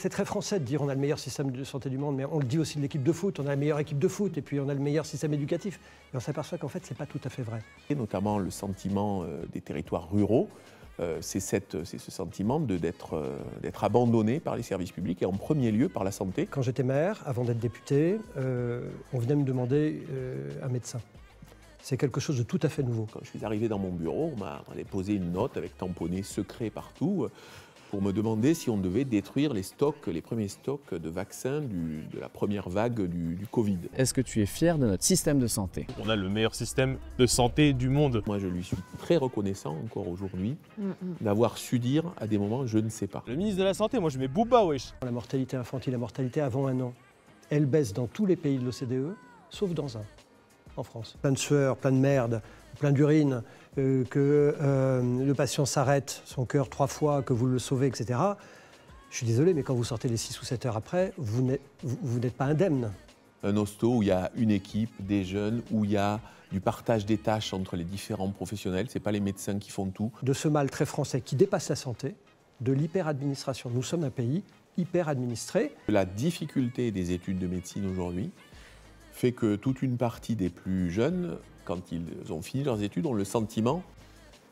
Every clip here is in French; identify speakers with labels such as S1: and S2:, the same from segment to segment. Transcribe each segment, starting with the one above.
S1: C'est très français de dire on a le meilleur système de santé du monde, mais on le dit aussi de l'équipe de foot, on a la meilleure équipe de foot, et puis on a le meilleur système éducatif. Et on s'aperçoit qu'en fait, ce n'est pas tout à fait vrai.
S2: Et notamment le sentiment des territoires ruraux, c'est ce sentiment d'être abandonné par les services publics et en premier lieu par la santé.
S1: Quand j'étais maire, avant d'être député, on venait me demander un médecin. C'est quelque chose de tout à fait nouveau.
S2: Quand je suis arrivé dans mon bureau, on m'a posé une note avec tamponné secret partout pour me demander si on devait détruire les premiers stocks de vaccins de la première vague du Covid.
S3: Est-ce que tu es fier de notre système de santé?
S4: On a le meilleur système de santé du monde.
S2: Moi, je lui suis très reconnaissant encore aujourd'hui d'avoir su dire à des moments « je ne sais pas ».
S4: Le ministre de la Santé, moi je mets Bouba, wesh.
S1: La mortalité infantile, la mortalité avant 1 an, elle baisse dans tous les pays de l'OCDE, sauf dans un, en France. Plein de sueur, plein de merde, plein d'urine, que le patient s'arrête, son cœur 3 fois, que vous le sauvez, etc. Je suis désolé, mais quand vous sortez les 6 ou 7 heures après, vous n'êtes pas indemne.
S2: Un hosto où il y a une équipe, des jeunes, où il y a du partage des tâches entre les différents professionnels, ce n'est pas les médecins qui font tout.
S1: De ce mal très français qui dépasse la santé, de l'hyper-administration. Nous sommes un pays hyper-administré.
S2: La difficulté des études de médecine aujourd'hui fait que toute une partie des plus jeunes, quand ils ont fini leurs études, ont le sentiment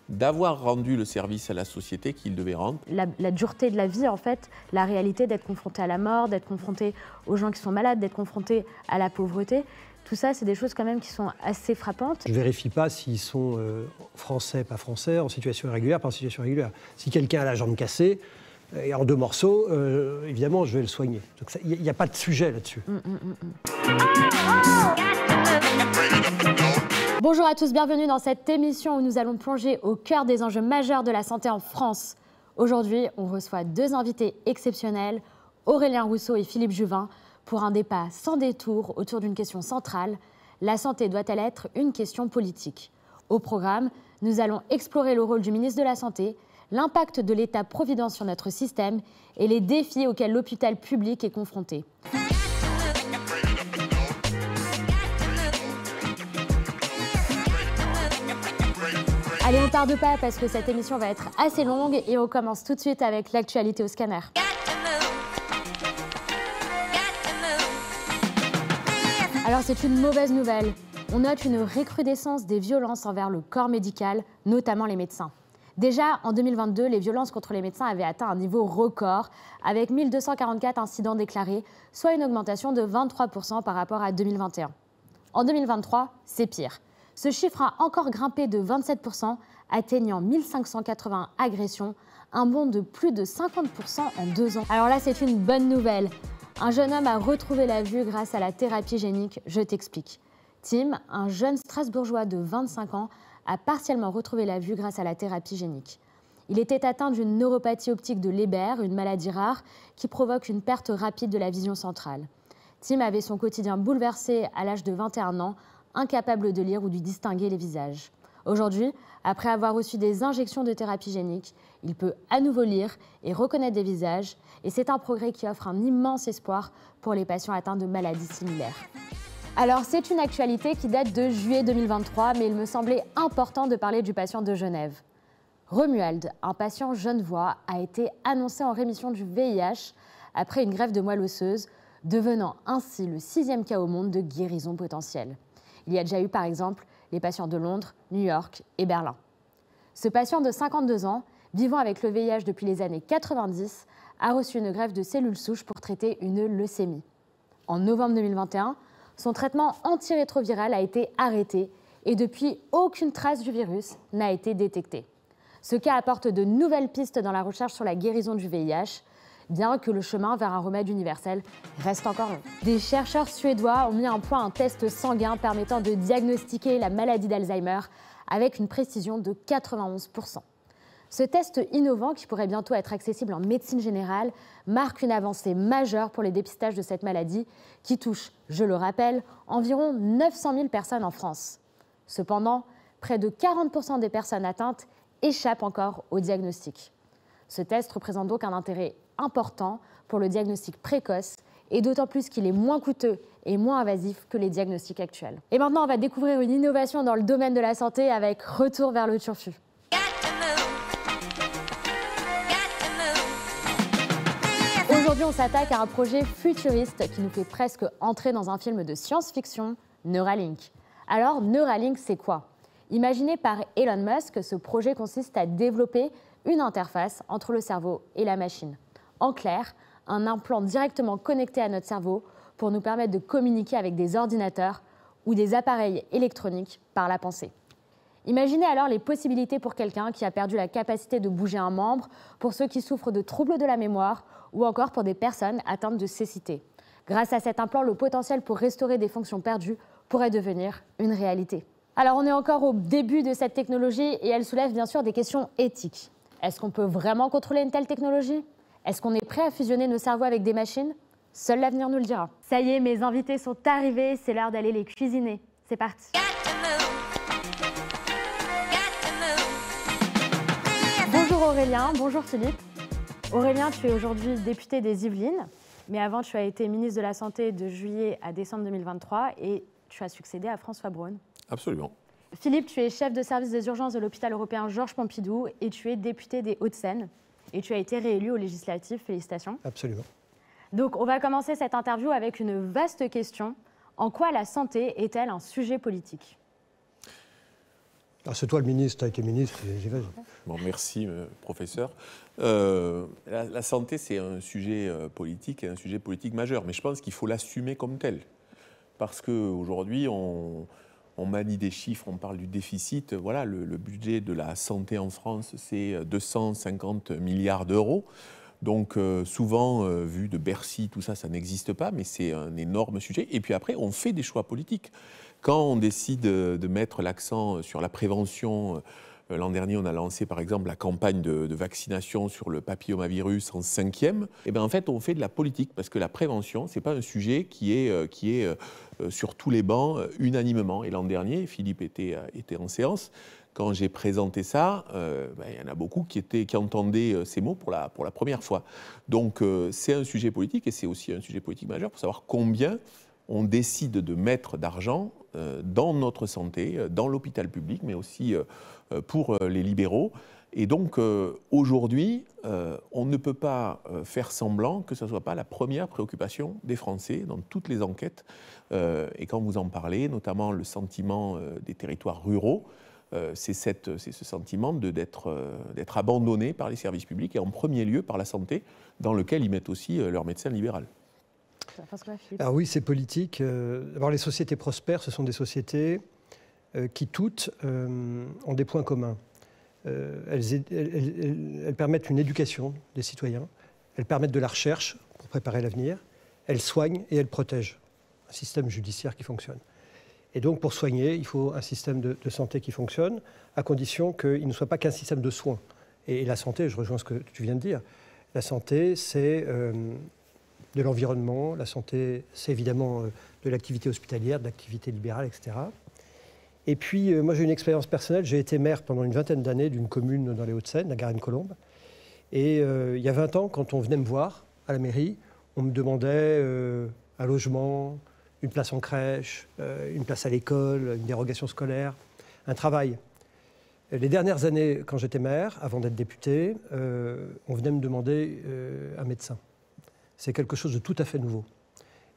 S2: d'avoir rendu le service à la société qu'ils devaient rendre.
S5: La dureté de la vie, en fait, la réalité d'être confronté à la mort, d'être confronté aux gens qui sont malades, d'être confronté à la pauvreté, tout ça, c'est des choses quand même qui sont assez frappantes.
S1: Je ne vérifie pas s'ils sont français, pas français, en situation irrégulière, pas en situation régulière. Si quelqu'un a la jambe cassée, et en 2 morceaux, évidemment, je vais le soigner. Donc il n'y a pas de sujet là-dessus.
S5: Bonjour à tous, bienvenue dans cette émission où nous allons plonger au cœur des enjeux majeurs de la santé en France. Aujourd'hui, on reçoit 2 invités exceptionnels, Aurélien Rousseau et Philippe Juvin, pour un débat sans détour autour d'une question centrale. La santé doit-elle être une question politique? Au programme, nous allons explorer le rôle du ministre de la Santé, l'impact de l'État-providence sur notre système et les défis auxquels l'hôpital public est confronté. Allez, on ne tarde pas parce que cette émission va être assez longue et on commence tout de suite avec l'actualité au scanner. Alors c'est une mauvaise nouvelle. On note une recrudescence des violences envers le corps médical, notamment les médecins. Déjà, en 2022, les violences contre les médecins avaient atteint un niveau record, avec 1244 incidents déclarés, soit une augmentation de 23% par rapport à 2021. En 2023, c'est pire. Ce chiffre a encore grimpé de 27%, atteignant 1580 agressions, un bond de plus de 50% en 2 ans. Alors là, c'est une bonne nouvelle. Un jeune homme a retrouvé la vue grâce à la thérapie génique, je t'explique. Tim, un jeune Strasbourgeois de 25 ans, a partiellement retrouvé la vue grâce à la thérapie génique. Il était atteint d'une neuropathie optique de Leber, une maladie rare qui provoque une perte rapide de la vision centrale. Tim avait son quotidien bouleversé à l'âge de 21 ans, incapable de lire ou de distinguer les visages. Aujourd'hui, après avoir reçu des injections de thérapie génique, il peut à nouveau lire et reconnaître des visages, et c'est un progrès qui offre un immense espoir pour les patients atteints de maladies similaires. Alors, c'est une actualité qui date de juillet 2023, mais il me semblait important de parler du patient de Genève. Romuald, un patient genevois, a été annoncé en rémission du VIH après une greffe de moelle osseuse, devenant ainsi le 6e cas au monde de guérison potentielle. Il y a déjà eu, par exemple, les patients de Londres, New York et Berlin. Ce patient de 52 ans, vivant avec le VIH depuis les années 90, a reçu une greffe de cellules souches pour traiter une leucémie. En novembre 2021, son traitement antirétroviral a été arrêté et depuis, aucune trace du virus n'a été détectée. Ce cas apporte de nouvelles pistes dans la recherche sur la guérison du VIH, bien que le chemin vers un remède universel reste encore long. Des chercheurs suédois ont mis en point un test sanguin permettant de diagnostiquer la maladie d'Alzheimer avec une précision de 91%. Ce test innovant, qui pourrait bientôt être accessible en médecine générale, marque une avancée majeure pour les dépistages de cette maladie qui touche, je le rappelle, environ 900 000 personnes en France. Cependant, près de 40% des personnes atteintes échappent encore au diagnostic. Ce test représente donc un intérêt important pour le diagnostic précoce et d'autant plus qu'il est moins coûteux et moins invasif que les diagnostics actuels. Et maintenant, on va découvrir une innovation dans le domaine de la santé avec Retour vers le turfu. Aujourd'hui, on s'attaque à un projet futuriste qui nous fait presque entrer dans un film de science-fiction, Neuralink. Alors, Neuralink, c'est quoi? Imaginé par Elon Musk, ce projet consiste à développer une interface entre le cerveau et la machine. En clair, un implant directement connecté à notre cerveau pour nous permettre de communiquer avec des ordinateurs ou des appareils électroniques par la pensée. Imaginez alors les possibilités pour quelqu'un qui a perdu la capacité de bouger un membre, pour ceux qui souffrent de troubles de la mémoire ou encore pour des personnes atteintes de cécité. Grâce à cet implant, le potentiel pour restaurer des fonctions perdues pourrait devenir une réalité. Alors on est encore au début de cette technologie et elle soulève bien sûr des questions éthiques. Est-ce qu'on peut vraiment contrôler une telle technologie? Est-ce qu'on est prêt à fusionner nos cerveaux avec des machines? Seul l'avenir nous le dira. Ça y est, mes invités sont arrivés, c'est l'heure d'aller les cuisiner. C'est parti. Bonjour Aurélien, bonjour Philippe. Aurélien, tu es aujourd'hui député des Yvelines, mais avant tu as été ministre de la Santé de juillet à décembre 2023 et tu as succédé à François Braun.
S2: Absolument.
S5: Philippe, tu es chef de service des urgences de l'hôpital européen Georges Pompidou et tu es député des Hauts-de-Seine et tu as été réélu aux législatives. Félicitations.
S1: Absolument.
S5: Donc on va commencer cette interview avec une vaste question. En quoi la santé est-elle un sujet politique?
S1: Alors c'est toi le ministre, tu as été ministre, j'y vais.
S2: Bon, merci, professeur. La santé, c'est un sujet politique et un sujet politique majeur, mais je pense qu'il faut l'assumer comme tel. Parce qu'aujourd'hui, on manie des chiffres, on parle du déficit. Voilà, le budget de la santé en France, c'est 250 milliards d'euros. Donc souvent, vu de Bercy, tout ça, ça n'existe pas, mais c'est un énorme sujet. Et puis après, on fait des choix politiques. Quand on décide de mettre l'accent sur la prévention, l'an dernier, on a lancé par exemple la campagne de vaccination sur le papillomavirus en 5e, et bien en fait, on fait de la politique, parce que la prévention, ce n'est pas un sujet qui est sur tous les bancs unanimement. Et l'an dernier, Philippe était en séance. Quand j'ai présenté ça, il y en a beaucoup qui entendaient ces mots pour la première fois. Donc c'est un sujet politique et c'est aussi un sujet politique majeur pour savoir combien on décide de mettre d'argent dans notre santé, dans l'hôpital public, mais aussi pour les libéraux. Et donc aujourd'hui, on ne peut pas faire semblant que ce ne soit pas la première préoccupation des Français dans toutes les enquêtes. Et quand vous en parlez, notamment le sentiment des territoires ruraux, c'est ce sentiment d'être abandonné par les services publics et en premier lieu par la santé, dans lequel ils mettent aussi leur médecin libéral.
S1: Alors oui, c'est politique. D'abord, les sociétés prospères, ce sont des sociétés qui toutes ont des points communs. Elles permettent une éducation des citoyens, elles permettent de la recherche pour préparer l'avenir, elles soignent et elles protègent. Un système judiciaire qui fonctionne. Et donc, pour soigner, il faut un système de santé qui fonctionne, à condition qu'il ne soit pas qu'un système de soins. Et la santé, je rejoins ce que tu viens de dire, la santé, c'est de l'environnement, la santé, c'est évidemment de l'activité hospitalière, de l'activité libérale, etc. Et puis, moi, j'ai une expérience personnelle. J'ai été maire pendant une vingtaine d'années d'une commune dans les Hauts-de-Seine, la Garenne-Colombe. Et il y a 20 ans, quand on venait me voir à la mairie, on me demandait un logement, une place en crèche, une place à l'école, une dérogation scolaire, un travail. Les dernières années, quand j'étais maire, avant d'être député, on venait me demander un médecin. C'est quelque chose de tout à fait nouveau.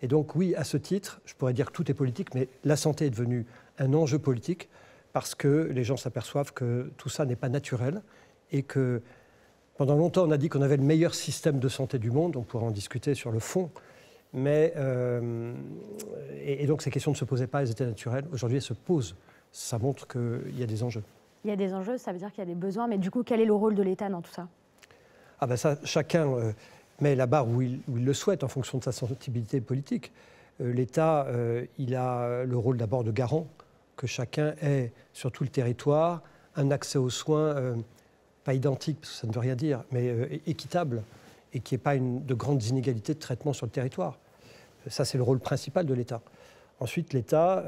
S1: Et donc oui, à ce titre, je pourrais dire que tout est politique, mais la santé est devenue un enjeu politique parce que les gens s'aperçoivent que tout ça n'est pas naturel et que pendant longtemps, on a dit qu'on avait le meilleur système de santé du monde, on pourra en discuter sur le fond, mais et donc ces questions ne se posaient pas, elles étaient naturelles. Aujourd'hui, elles se posent. Ça montre qu'il y a des enjeux.
S5: Il y a des enjeux, ça veut dire qu'il y a des besoins, mais du coup, quel est le rôle de l'État dans tout ça?
S1: Ah ben ça, chacun met la barre où il le souhaite en fonction de sa sensibilité politique. L'État, il a le rôle d'abord de garant, que chacun ait sur tout le territoire un accès aux soins, pas identique, parce que ça ne veut rien dire, mais équitable, et qu'il n'y ait pas de grandes inégalités de traitement sur le territoire. Ça, c'est le rôle principal de l'État. Ensuite, l'État,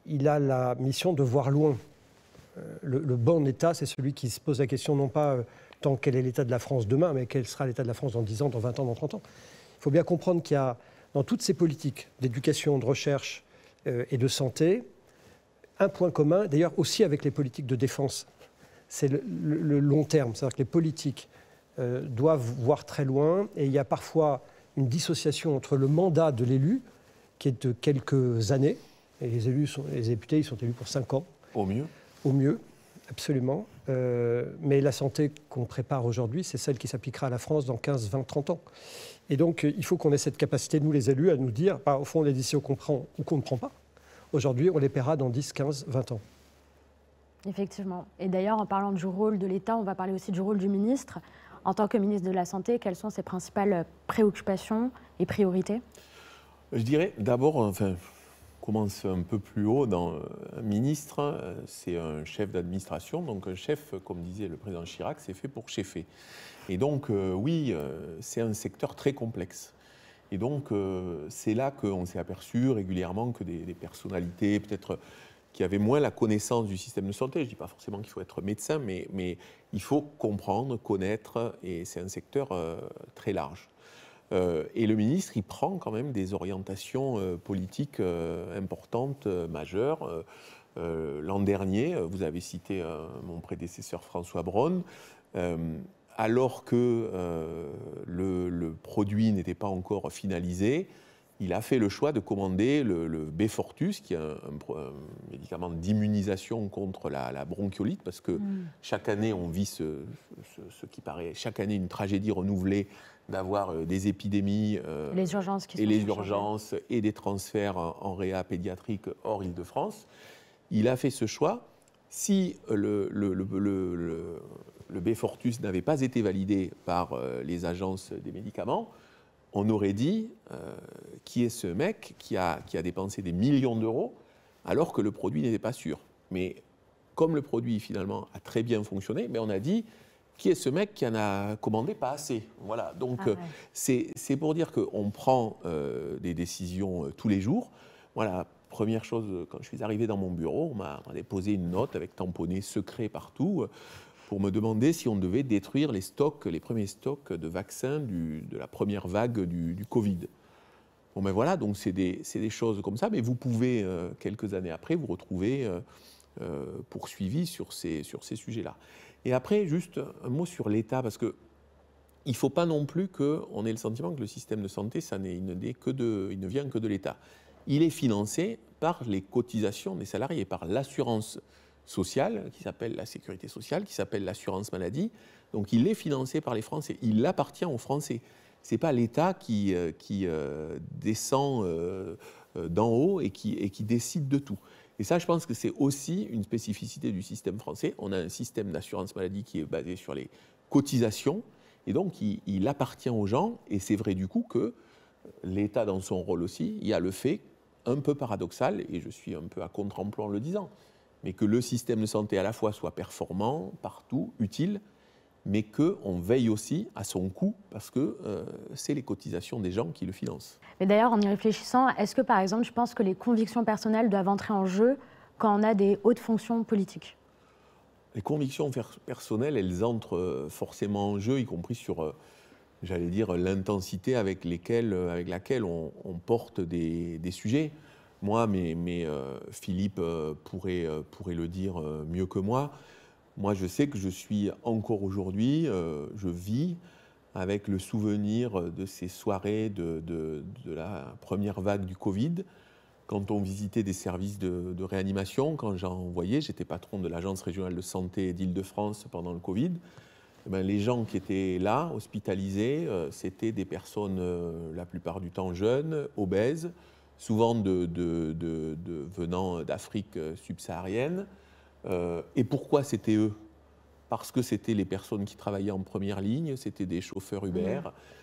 S1: il a la mission de voir loin. Le bon État, c'est celui qui se pose la question non pas tant quel est l'état de la France demain, mais quel sera l'état de la France dans 10 ans, dans 20 ans, dans 30 ans. Il faut bien comprendre qu'il y a, dans toutes ces politiques d'éducation, de recherche et de santé, un point commun, d'ailleurs aussi avec les politiques de défense, c'est le long terme. C'est-à-dire que les politiques doivent voir très loin et il y a parfois une dissociation entre le mandat de l'élu, qui est de quelques années, et les députés ils sont élus pour 5 ans.
S2: Au mieux.
S1: Au mieux, absolument. Mais la santé qu'on prépare aujourd'hui, c'est celle qui s'appliquera à la France dans 15, 20, 30 ans. Et donc, il faut qu'on ait cette capacité, nous les élus, à nous dire, au fond, les décisions qu'on prend ou qu'on ne prend pas, aujourd'hui, on les paiera dans 10, 15, 20 ans.
S5: Effectivement. Et d'ailleurs, en parlant du rôle de l'État, on va parler aussi du rôle du ministre. En tant que ministre de la Santé, quelles sont ses principales préoccupations et priorités?
S2: Je dirais d'abord, on commence un peu plus haut dans un ministre, c'est un chef d'administration. Donc un chef, comme disait le président Chirac, c'est fait pour cheffer. Et donc oui, c'est un secteur très complexe. Et donc c'est là qu'on s'est aperçu régulièrement que des personnalités, peut-être qui avaient moins la connaissance du système de santé, je ne dis pas forcément qu'il faut être médecin, mais il faut comprendre, connaître, et c'est un secteur très large. Et le ministre, il prend quand même des orientations politiques importantes, majeures. L'an dernier, vous avez cité mon prédécesseur François Braun, alors que le produit n'était pas encore finalisé, il a fait le choix de commander le Beyfortus, qui est un médicament d'immunisation contre la bronchiolite, parce que chaque année, on vit ce qui paraît, chaque année, une tragédie renouvelée d'avoir des épidémies
S5: les urgences qui
S2: et les urgences et des transferts en réa pédiatrique hors Île-de-France. Il a fait ce choix. Si le Beyfortus n'avait pas été validé par les agences des médicaments, on aurait dit qui est ce mec qui a dépensé des millions d'euros alors que le produit n'était pas sûr. Mais comme le produit finalement a très bien fonctionné, mais on a dit qui est ce mec qui en a commandé pas assez. Voilà. Donc c'est pour dire qu'on prend des décisions tous les jours. Voilà. Première chose, quand je suis arrivé dans mon bureau, on m'a déposé une note avec tamponné secret partout pour me demander si on devait détruire les premiers stocks de vaccins de la première vague du Covid. Bon ben voilà, donc c'est des choses comme ça, mais vous pouvez, quelques années après, vous retrouver poursuivi sur ces sujets-là. Et après, juste un mot sur l'État, parce qu'il ne faut pas non plus qu'on ait le sentiment que le système de santé, il ne vient que de l'État. Il est financé par les cotisations des salariés, par l'assurance sociale, qui s'appelle la sécurité sociale, qui s'appelle l'assurance maladie. Donc il est financé par les Français. Il appartient aux Français. Ce n'est pas l'État qui descend d'en haut et qui décide de tout. Et ça, je pense que c'est aussi une spécificité du système français. On a un système d'assurance maladie qui est basé sur les cotisations. Et donc, il appartient aux gens. Et c'est vrai du coup que l'État, dans son rôle aussi, il y a le fait un peu paradoxal, et je suis un peu à contre-emploi en le disant, mais que le système de santé à la fois soit performant, partout, utile, mais qu'on veille aussi à son coût, parce que c'est les cotisations des gens qui le financent.
S5: Mais d'ailleurs, en y réfléchissant, est-ce que par exemple, je pense que les convictions personnelles doivent entrer en jeu quand on a des hautes fonctions politiques?
S2: Les convictions personnelles, elles entrent forcément en jeu, y compris sur, j'allais dire, l'intensité avec laquelle on porte des sujets. Moi, mais Philippe pourrait le dire mieux que moi. Moi, je sais que je suis encore aujourd'hui, je vis avec le souvenir de ces soirées de la première vague du Covid, quand on visitait des services de réanimation, quand j'en voyais, j'étais patron de l'Agence régionale de santé d'Île-de-France pendant le Covid. Eh bien, les gens qui étaient là, hospitalisés, c'était des personnes, la plupart du temps jeunes, obèses, souvent venant d'Afrique subsaharienne. Et pourquoi c'était eux? Parce que c'était les personnes qui travaillaient en première ligne, c'était des chauffeurs Uber,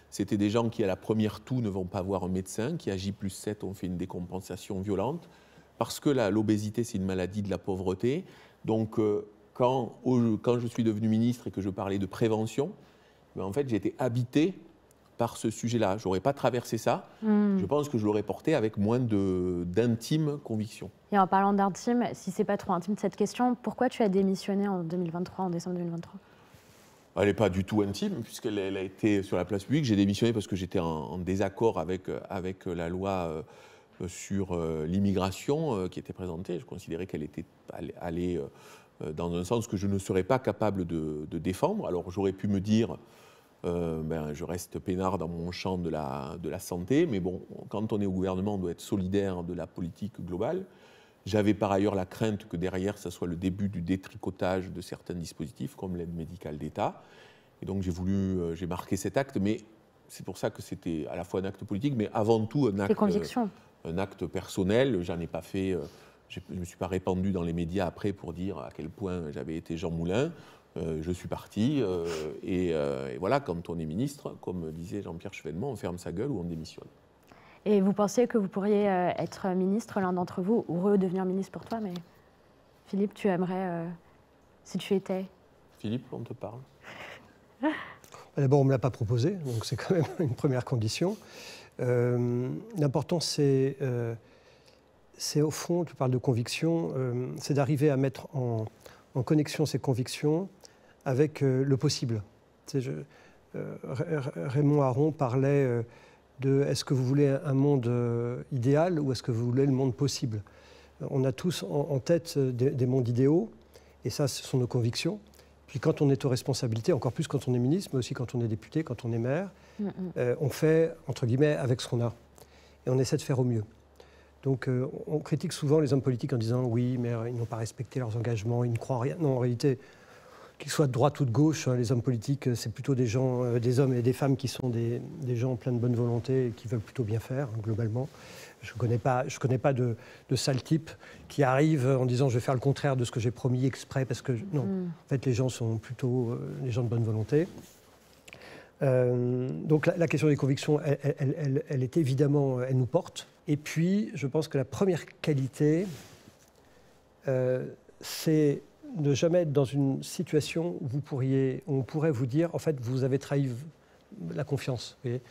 S2: c'était des gens qui à la première toux ne vont pas voir un médecin, qui à J+7 ont fait une décompensation violente, parce que l'obésité c'est une maladie de la pauvreté. Donc quand je suis devenu ministre et que je parlais de prévention, en fait j'étais habité par ce sujet-là. Je n'aurais pas traversé ça. Je pense que je l'aurais porté avec moins d'intime conviction.
S5: Et en parlant d'intime, si ce n'est pas trop intime cette question, pourquoi tu as démissionné en décembre 2023 ?
S2: Elle n'est pas du tout intime, puisqu'elle a été sur la place publique. J'ai démissionné parce que j'étais en désaccord avec la loi sur l'immigration qui était présentée. Je considérais qu'elle était allée dans un sens que je ne serais pas capable de défendre. Alors j'aurais pu me dire, je reste peinard dans mon champ de la santé. Mais bon, quand on est au gouvernement, on doit être solidaire de la politique globale. J'avais par ailleurs la crainte que derrière, ça soit le début du détricotage de certains dispositifs, comme l'aide médicale d'État. Et donc j'ai marqué cet acte, mais c'est pour ça que c'était à la fois un acte politique, mais avant tout un acte personnel. J'en ai pas fait, je ne me suis pas répandu dans les médias après pour dire à quel point j'avais été Jean Moulin. Je suis parti, et voilà, quand on est ministre, comme disait Jean-Pierre Chevènement, on ferme sa gueule ou on démissionne.
S5: Et vous pensiez que vous pourriez être ministre, l'un d'entre vous, ou redevenir ministre pour toi, mais Philippe, tu aimerais, si tu étais...
S2: Philippe, on te parle.
S1: D'abord, on ne me l'a pas proposé, donc c'est quand même une première condition. L'important, c'est au fond, tu parles de conviction, c'est d'arriver à mettre en connexion ces convictions avec le possible. Raymond Aron parlait de est-ce que vous voulez un monde idéal ou est-ce que vous voulez le monde possible. On a tous en tête des mondes idéaux, et ça, ce sont nos convictions. Puis quand on est aux responsabilités, encore plus quand on est ministre, mais aussi quand on est député, quand on est maire, on fait, entre guillemets, avec ce qu'on a. Et on essaie de faire au mieux. Donc on critique souvent les hommes politiques en disant « oui, mais ils n'ont pas respecté leurs engagements, ils ne croient en rien ». Non, en réalité, qu'ils soient de droite ou de gauche, les hommes politiques, c'est plutôt des hommes et des femmes qui sont des gens pleins de bonne volonté et qui veulent plutôt bien faire, globalement. Je ne connais pas de sale type qui arrive en disant « je vais faire le contraire de ce que j'ai promis exprès », parce que non, en fait, les gens sont plutôt des gens de bonne volonté. Donc la question des convictions, elle est évidemment, elle nous porte. Et puis, je pense que la première qualité, c'est de jamais être dans une situation où on pourrait vous dire, en fait, vous avez trahi la confiance. Vous voyez,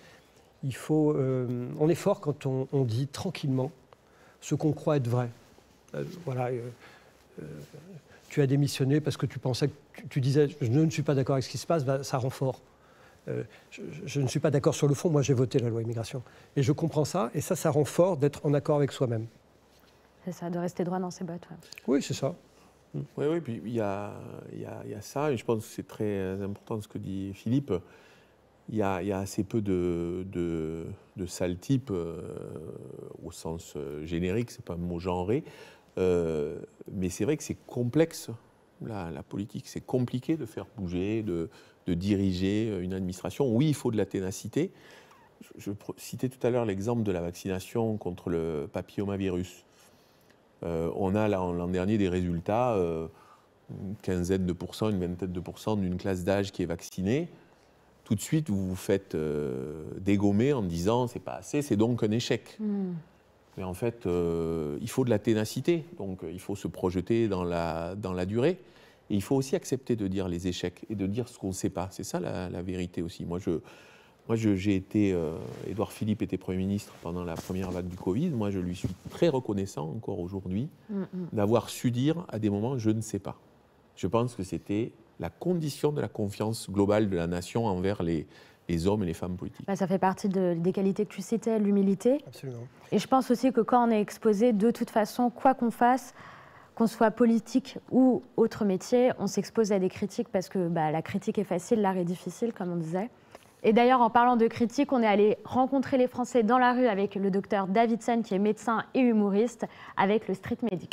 S1: on est fort quand on dit tranquillement ce qu'on croit être vrai. Tu as démissionné parce que tu pensais que tu disais, je ne suis pas d'accord avec ce qui se passe, ça rend fort. Je ne suis pas d'accord sur le fond, moi j'ai voté la loi immigration. Et je comprends ça, et ça rend fort d'être en accord avec soi-même.
S5: C'est ça, de rester droit dans ses bottes. Ouais.
S1: Oui, c'est ça.
S2: Oui, puis il y a ça, et je pense que c'est très important ce que dit Philippe. Il y a assez peu de sales types, au sens générique, c'est pas un mot genré, mais c'est vrai que c'est complexe, la politique. C'est compliqué de faire bouger, de diriger une administration. Oui, il faut de la ténacité. Je citais tout à l'heure l'exemple de la vaccination contre le papillomavirus. On a l'an dernier des résultats, une quinzaine de pourcents, une vingtaine de pourcents d'une classe d'âge qui est vaccinée. Tout de suite, vous vous faites dégommer en disant c'est pas assez, c'est donc un échec. Mais en fait, il faut de la ténacité, donc il faut se projeter dans la durée. Et il faut aussi accepter de dire les échecs et de dire ce qu'on ne sait pas. C'est ça la vérité aussi. Moi, j'ai été... Édouard Philippe était Premier ministre pendant la première vague du Covid. Moi, je lui suis très reconnaissant, encore aujourd'hui, d'avoir su dire à des moments « je ne sais pas ». Je pense que c'était la condition de la confiance globale de la nation envers les hommes et les femmes politiques.
S5: Ça fait partie des qualités que tu citais, l'humilité.
S1: Absolument.
S5: Et je pense aussi que quand on est exposé, de toute façon, quoi qu'on fasse, qu'on soit politique ou autre métier, on s'expose à des critiques parce que la critique est facile, l'art est difficile, comme on disait. Et d'ailleurs, en parlant de critique, on est allé rencontrer les Français dans la rue avec le docteur Davidson, qui est médecin et humoriste, avec le Street Medic.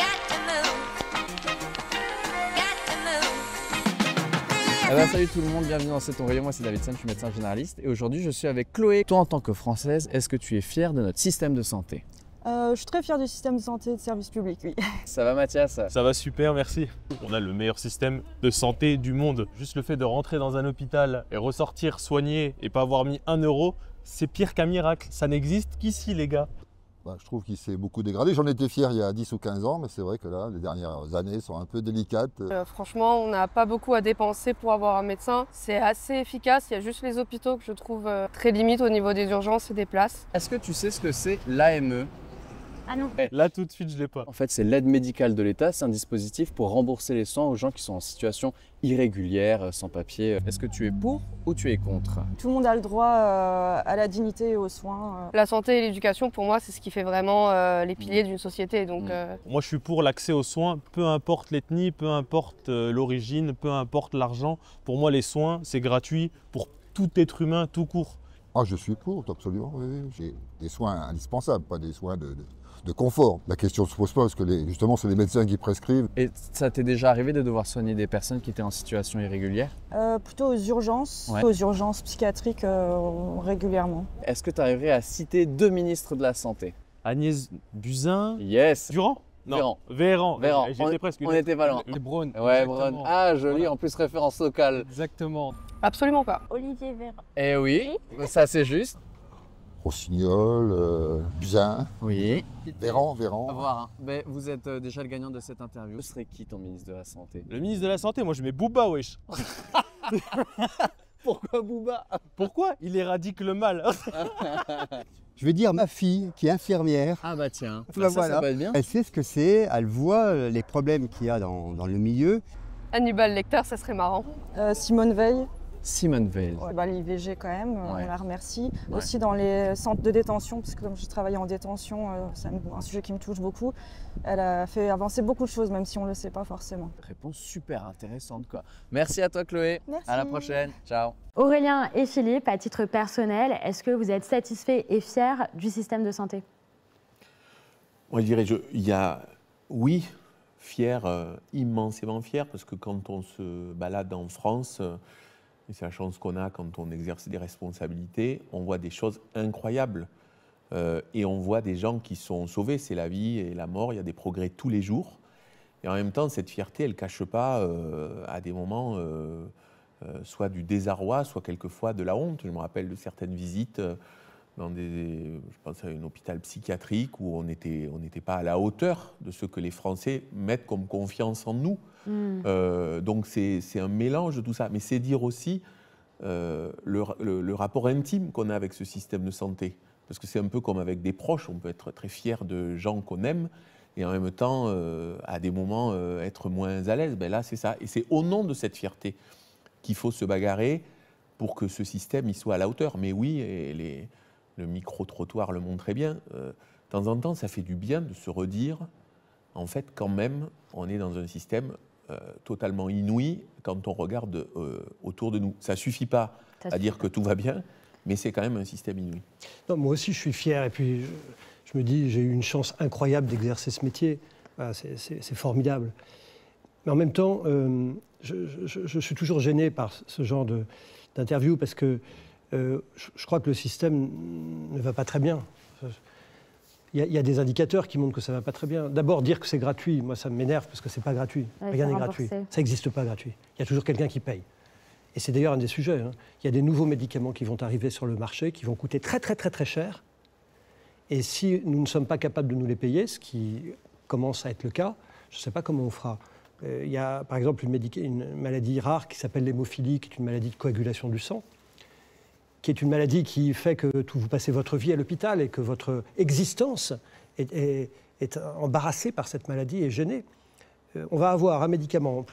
S3: Salut tout le monde, bienvenue dans cet oreiller. Moi c'est Davidson, je suis médecin généraliste et aujourd'hui je suis avec Chloé. Toi en tant que Française, est-ce que tu es fière de notre système de santé?
S6: Je suis très fière du système de santé et de service public, oui.
S3: Ça va Mathias?
S4: Ça va super, merci. On a le meilleur système de santé du monde. Juste le fait de rentrer dans un hôpital et ressortir soigné et pas avoir mis 1 euro, c'est pire qu'un miracle. Ça n'existe qu'ici les gars.
S7: Je trouve qu'il s'est beaucoup dégradé. J'en étais fier il y a 10 ou 15 ans, mais c'est vrai que là, les dernières années sont un peu délicates.
S8: Franchement, on n'a pas beaucoup à dépenser pour avoir un médecin. C'est assez efficace, il y a juste les hôpitaux que je trouve très limites au niveau des urgences et des places.
S3: Est-ce que tu sais ce que c'est l'AME?
S5: Ah non.
S4: Là tout de suite, je l'ai pas.
S3: En fait, c'est l'aide médicale de l'État. C'est un dispositif pour rembourser les soins aux gens qui sont en situation irrégulière, sans papier. Est-ce que tu es pour ou tu es contre?
S6: Tout le monde a le droit à la dignité et aux soins.
S8: La santé et l'éducation, pour moi, c'est ce qui fait vraiment les piliers d'une société. Donc,
S4: Moi, je suis pour l'accès aux soins, peu importe l'ethnie, peu importe l'origine, peu importe l'argent. Pour moi, les soins, c'est gratuit pour tout être humain tout court.
S7: Ah, je suis pour, absolument. Oui. J'ai des soins indispensables, pas des soins de confort. La question ne se pose pas parce que justement, c'est les médecins qui prescrivent.
S3: Et ça t'est déjà arrivé de devoir soigner des personnes qui étaient en situation irrégulière?
S6: Plutôt aux urgences, psychiatriques régulièrement.
S3: Est-ce que tu arriverais à citer 2 ministres de la Santé?
S4: Agnès Buzyn.
S3: Yes.
S4: Durand? Non. Véran. J'étais presque.
S3: On était pas loin.
S4: Braun.
S3: Ouais, Braun. Ah, joli, en plus référence locale.
S4: Exactement.
S8: Absolument pas.
S5: Olivier Véran.
S3: Eh oui, ça c'est juste.
S7: Rossignol, Buzyn,
S3: Oui.
S7: Véran.
S3: À voir. Hein. Mais vous êtes déjà le gagnant de cette interview. Ce serait qui ton ministre de la Santé?
S4: Le ministre de la Santé, moi je mets Booba, wesh.
S3: Pourquoi Booba?
S4: Pourquoi? Il éradique le mal.
S9: Je vais dire ma fille qui est infirmière.
S3: Ah bah tiens,
S9: Bah
S3: ça
S9: voilà.
S3: peut être bien.
S9: Elle sait ce que c'est, elle voit les problèmes qu'il y a dans le milieu.
S8: Hannibal Lecter, ça serait marrant.
S6: Simone Veil,
S3: Simone Veil.
S6: l'IVG quand même,
S3: Ouais.
S6: on la remercie.
S3: Ouais.
S6: Aussi dans les centres de détention, parce que comme j'ai travaillé en détention, c'est un sujet qui me touche beaucoup. Elle a fait avancer beaucoup de choses, même si on ne le sait pas forcément.
S3: Réponse super intéressante quoi. Merci à toi Chloé.
S6: Merci.
S3: À la prochaine. Ciao.
S5: Aurélien et Philippe, à titre personnel, est-ce que vous êtes satisfaits et fiers du système de santé?
S2: Moi, je dirais, oui, fier, immensément fier, parce que quand on se balade en France, et c'est la chance qu'on a quand on exerce des responsabilités, on voit des choses incroyables. Et on voit des gens qui sont sauvés, c'est la vie et la mort, il y a des progrès tous les jours. Et en même temps, cette fierté, elle ne cache pas à des moments soit du désarroi, soit quelquefois de la honte. Je me rappelle de certaines visites je pense à un hôpital psychiatrique où on n'était pas à la hauteur de ce que les Français mettent comme confiance en nous. Donc c'est un mélange de tout ça. Mais c'est dire aussi le rapport intime qu'on a avec ce système de santé. Parce que c'est un peu comme avec des proches, on peut être très fier de gens qu'on aime et en même temps, à des moments, être moins à l'aise. Ben là, c'est ça. Et c'est au nom de cette fierté qu'il faut se bagarrer pour que ce système il soit à la hauteur. Mais oui, et le micro-trottoir le montrait bien, de temps en temps, ça fait du bien de se redire, en fait, quand même, on est dans un système totalement inouï quand on regarde autour de nous. Ça ne suffit pas à dire que tout va bien, mais c'est quand même un système inouï.
S1: Non, moi aussi, je suis fier. Et puis, je me dis, j'ai eu une chance incroyable d'exercer ce métier. Voilà, c'est formidable. Mais en même temps, je suis toujours gêné par ce genre d'interview parce que je crois que le système ne va pas très bien. Il y a des indicateurs qui montrent que ça ne va pas très bien. D'abord, dire que c'est gratuit, moi, ça m'énerve parce que ce n'est pas gratuit. Rien n'est gratuit. Ça n'existe pas gratuit. Il y a toujours quelqu'un qui paye. Et c'est d'ailleurs un des sujets. Hein. Il y a des nouveaux médicaments qui vont arriver sur le marché, qui vont coûter très, très, très, très cher. Et si nous ne sommes pas capables de nous les payer, ce qui commence à être le cas, je ne sais pas comment on fera. Il y a, par exemple, une maladie rare qui s'appelle l'hémophilie, qui est une maladie de coagulation du sang, qui est une maladie qui fait que vous passez votre vie à l'hôpital et que votre existence est embarrassée par cette maladie et gênée. On va avoir un médicament,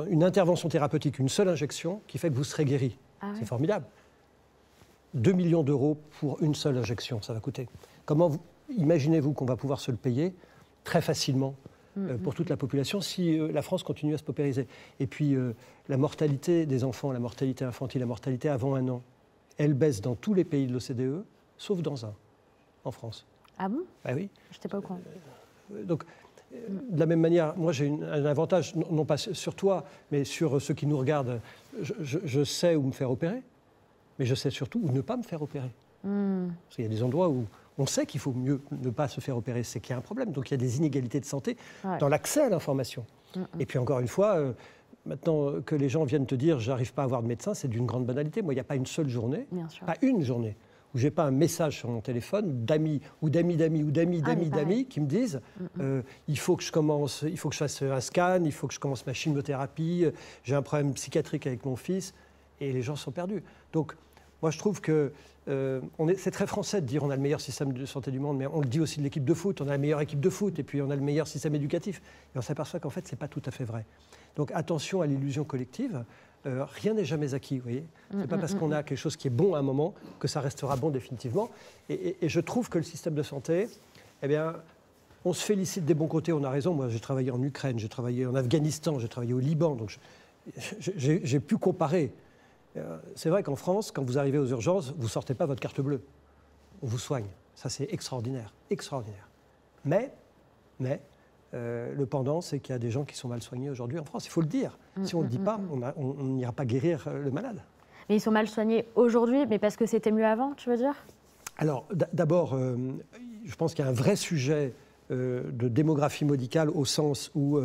S1: une intervention thérapeutique, une seule injection qui fait que vous serez guéri. Ah c'est formidable. 2 millions d'euros pour une seule injection, ça va coûter. Comment imaginez-vous qu'on va pouvoir se le payer très facilement pour toute la population si la France continue à se paupériser? Et puis la mortalité des enfants, la mortalité infantile, la mortalité avant 1 an, elle baisse dans tous les pays de l'OCDE, sauf dans un, en France.
S5: Ah bon?
S1: Ah oui.
S5: Je n'étais pas au courant.
S1: Donc, de la même manière, moi j'ai un avantage, non pas sur toi, mais sur ceux qui nous regardent. Je sais où me faire opérer, mais je sais surtout où ne pas me faire opérer. Parce qu'il y a des endroits où on sait qu'il faut mieux ne pas se faire opérer, c'est qu'il y a un problème. Donc il y a des inégalités de santé dans l'accès à l'information. Et puis encore une fois, maintenant que les gens viennent te dire « j'arrive pas à avoir de médecin », c'est d'une grande banalité. Moi, il n'y a pas une seule journée, pas une journée, où j'ai pas un message sur mon téléphone d'amis ou d'amis qui me disent il faut que je commence, il faut que je fasse un scan, il faut que je commence ma chimiothérapie, j'ai un problème psychiatrique avec mon fils, et les gens sont perdus. Donc, moi, je trouve que c'est très français de dire on a le meilleur système de santé du monde, mais on le dit aussi de l'équipe de foot, on a la meilleure équipe de foot, et puis on a le meilleur système éducatif. Et on s'aperçoit qu'en fait, ce n'est pas tout à fait vrai. Donc attention à l'illusion collective. Rien n'est jamais acquis, vous voyez. Ce n'est pas parce qu'on a quelque chose qui est bon à un moment que ça restera bon définitivement. Et je trouve que le système de santé, eh bien, on se félicite des bons côtés, on a raison. Moi, j'ai travaillé en Ukraine, j'ai travaillé en Afghanistan, j'ai travaillé au Liban, donc j'ai pu comparer. C'est vrai qu'en France, quand vous arrivez aux urgences, vous ne sortez pas votre carte bleue. On vous soigne. Ça, c'est extraordinaire, extraordinaire. Mais le pendant, c'est qu'il y a des gens qui sont mal soignés aujourd'hui en France. Il faut le dire. Si on ne le dit pas, on n'ira pas guérir le malade.
S5: Mais ils sont mal soignés aujourd'hui, mais parce que c'était mieux avant, tu veux dire?
S1: Alors, d'abord, je pense qu'il y a un vrai sujet de démographie médicale au sens où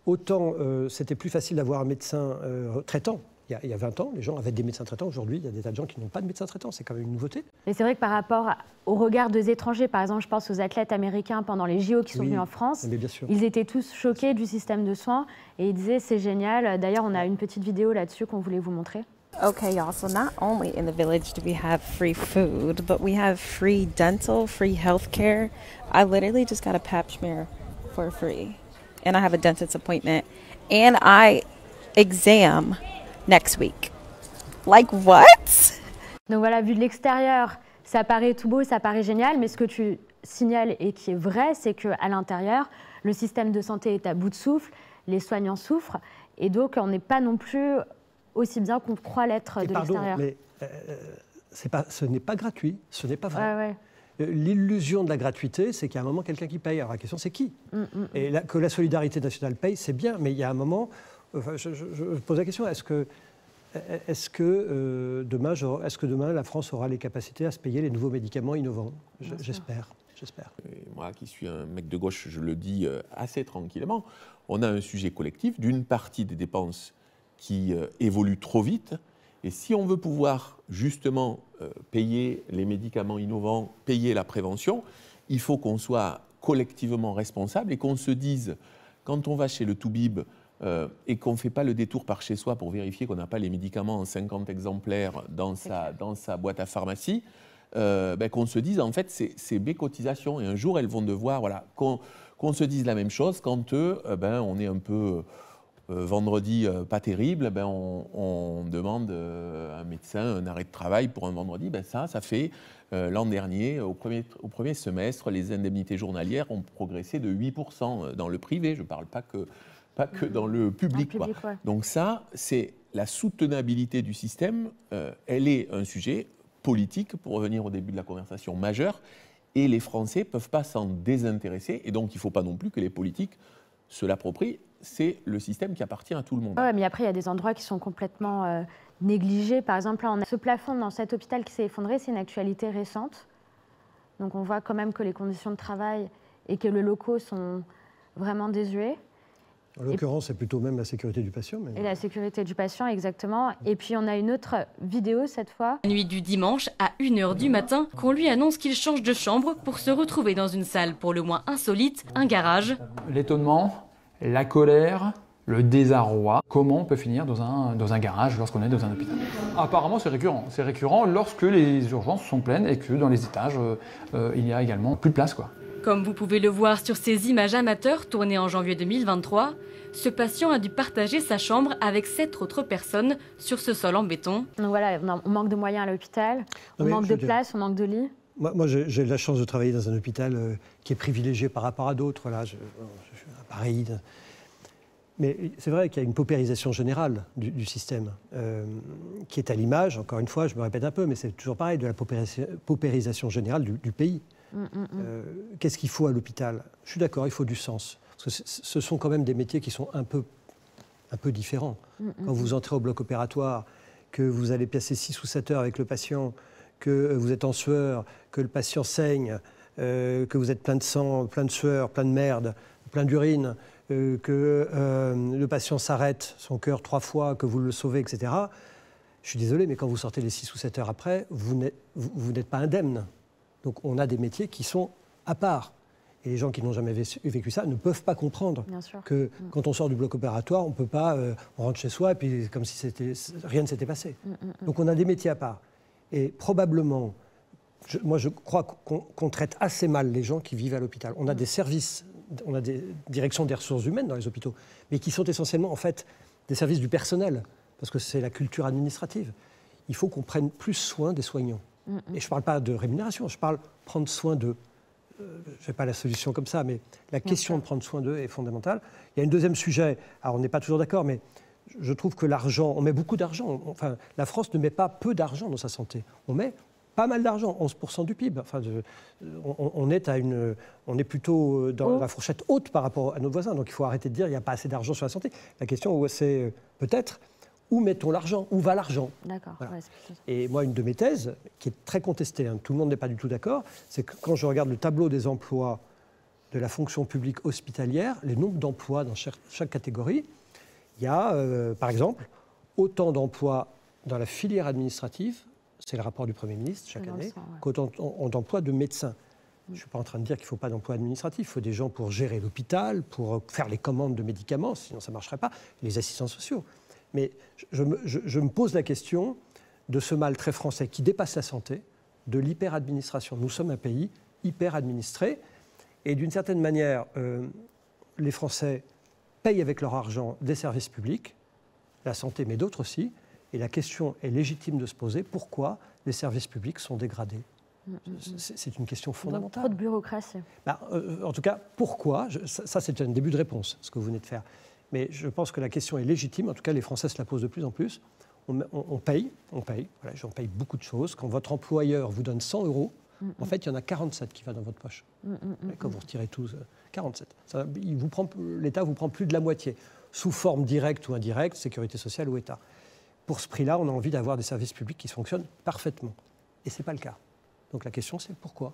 S1: autant c'était plus facile d'avoir un médecin traitant. Il y a 20 ans, les gens avaient des médecins traitants. Aujourd'hui, il y a des tas de gens qui n'ont pas de médecin traitant. C'est quand même une nouveauté.
S5: Mais c'est vrai que par rapport au regard des étrangers, par exemple, je pense aux athlètes américains pendant les JO qui sont venus en France,
S1: mais bien sûr.
S5: Ils étaient tous choqués du système de soins et ils disaient c'est génial. D'ailleurs, on a une petite vidéo là-dessus qu'on voulait vous montrer.
S10: Okay, y'all, so not only in the village do we have free food, but we have free dental, free healthcare. I literally just got a pap smear for free. And I have a dentist appointment. And I exam next week. Like what?
S5: Donc voilà, vu de l'extérieur, ça paraît tout beau, ça paraît génial, mais ce que tu signales et qui est vrai, c'est qu'à l'intérieur, le système de santé est à bout de souffle, les soignants souffrent, et donc on n'est pas non plus aussi bien qu'on croit l'être de l'extérieur.
S1: Mais ce n'est pas gratuit, ce n'est pas vrai.
S5: Ouais.
S1: L'illusion de la gratuité, c'est qu'il y a un moment quelqu'un qui paye. Alors la question, c'est qui? Et que la solidarité nationale paye, c'est bien, mais il y a un moment... Enfin, je pose la question, est-ce que demain la France aura les capacités à se payer les nouveaux médicaments innovants? J'espère.
S2: Moi qui suis un mec de gauche, je le dis assez tranquillement, on a un sujet collectif d'une partie des dépenses qui évolue trop vite. Et si on veut pouvoir justement payer les médicaments innovants, payer la prévention, il faut qu'on soit collectivement responsable et qu'on se dise, quand on va chez le toubib et qu'on ne fait pas le détour par chez soi pour vérifier qu'on n'a pas les médicaments en 50 exemplaires dans sa boîte à pharmacie, qu'on se dise en fait c'est mes cotisations et un jour elles vont devoir, voilà, qu'on se dise la même chose quand on est un peu... vendredi pas terrible, on demande à un médecin un arrêt de travail pour un vendredi. Ça fait l'an dernier, au premier semestre, les indemnités journalières ont progressé de 8% dans le privé. Je ne parle pas que dans le public.
S5: Ouais.
S2: Donc ça, c'est la soutenabilité du système. Elle est un sujet politique, pour revenir au début de la conversation, majeur. Et les Français ne peuvent pas s'en désintéresser. Et donc, il ne faut pas non plus que les politiques se l'approprient. C'est le système qui appartient à tout le monde.
S5: Ouais, mais après, il y a des endroits qui sont complètement négligés. Par exemple, là, on a ce plafond dans cet hôpital qui s'est effondré. C'est une actualité récente. Donc, on voit quand même que les conditions de travail et que les locaux sont vraiment désuets.
S1: En l'occurrence, c'est plutôt même la sécurité du patient.
S5: Et la sécurité du patient, exactement. Et puis, on a une autre vidéo, cette fois.
S11: La nuit du dimanche, à 1h du matin, qu'on lui annonce qu'il change de chambre pour se retrouver dans une salle pour le moins insolite, un garage.
S12: L'étonnement, la colère, le désarroi. Comment on peut finir dans un garage lorsqu'on est dans un hôpital? Apparemment, c'est récurrent. C'est récurrent lorsque les urgences sont pleines et que dans les étages, il y a également plus de place, quoi.
S11: Comme vous pouvez le voir sur ces images amateurs tournées en janvier 2023, ce patient a dû partager sa chambre avec 7 autres personnes sur ce sol en béton.
S5: Donc voilà, on manque de moyens à l'hôpital, on manque de place, on manque de lits.
S1: Moi j'ai la chance de travailler dans un hôpital qui est privilégié par rapport à d'autres. Là, je suis à Paris. Mais c'est vrai qu'il y a une paupérisation générale du système qui est à l'image, encore une fois, je me répète un peu, mais c'est toujours pareil, de la paupérisation générale du pays. Qu'est-ce qu'il faut à l'hôpital? Je suis d'accord, il faut du sens. Parce que ce sont quand même des métiers qui sont un peu différents. Quand vous entrez au bloc opératoire, que vous allez passer 6 ou 7 heures avec le patient, que vous êtes en sueur, que le patient saigne, que vous êtes plein de sang, plein de sueur, plein de merde, plein d'urine, que le patient s'arrête, son cœur 3 fois, que vous le sauvez, etc. Je suis désolé, mais quand vous sortez les 6 ou 7 heures après, vous n'êtes pas indemne. Donc on a des métiers qui sont à part. Et les gens qui n'ont jamais vécu ça ne peuvent pas comprendre que quand on sort du bloc opératoire, on peut pas, on rentre chez soi et puis comme si rien ne s'était passé. Donc on a des métiers à part. Et probablement, moi je crois qu'on traite assez mal les gens qui vivent à l'hôpital. On a des services, on a des directions des ressources humaines dans les hôpitaux, mais qui sont essentiellement en fait des services du personnel, parce que c'est la culture administrative. Il faut qu'on prenne plus soin des soignants. Et je ne parle pas de rémunération, je parle prendre soin d'eux. Je n'ai pas la solution comme ça, mais la question de prendre soin d'eux est fondamentale. Il y a un deuxième sujet, alors on n'est pas toujours d'accord, mais je trouve que l'argent, on met beaucoup d'argent. Enfin, la France ne met pas peu d'argent dans sa santé. On met pas mal d'argent, 11% du PIB. Enfin, on est plutôt dans la fourchette haute par rapport à nos voisins. Donc il faut arrêter de dire qu'il n'y a pas assez d'argent sur la santé. La question, c'est peut-être où mettons l'argent, où va l'argent.
S5: D'accord.
S1: Voilà.
S5: Ouais,
S1: Et moi, une de mes thèses, qui est très contestée, tout le monde n'est pas du tout d'accord, c'est que quand je regarde le tableau des emplois de la fonction publique hospitalière, les nombres d'emplois dans chaque catégorie, il y a, par exemple, autant d'emplois dans la filière administrative, c'est le rapport du Premier ministre chaque année, qu'autant d'emplois de médecins. Je ne suis pas en train de dire qu'il ne faut pas d'emploi administratif, il faut des gens pour gérer l'hôpital, pour faire les commandes de médicaments, sinon ça ne marcherait pas, les assistants sociaux. Mais je me pose la question de ce mal très français qui dépasse la santé, de l'hyper-administration. Nous sommes un pays hyper-administré, et d'une certaine manière, les Français payent avec leur argent des services publics, la santé, mais d'autres aussi. Et la question est légitime de se poser, pourquoi les services publics sont dégradés ? C'est une question fondamentale.
S5: Trop de bureaucratie.
S1: En tout cas, pourquoi ? Ça, c'est un début de réponse, ce que vous venez de faire. Mais je pense que la question est légitime. En tout cas, les Français se la posent de plus en plus. On paye. Voilà, j'en paye beaucoup de choses. Quand votre employeur vous donne 100 €, en fait, il y en a 47 qui vont dans votre poche. Quand vous retirez tous, 47. L'État vous prend plus de la moitié, sous forme directe ou indirecte, sécurité sociale ou État. Pour ce prix-là, on a envie d'avoir des services publics qui fonctionnent parfaitement. Et ce n'est pas le cas. Donc la question, c'est pourquoi ?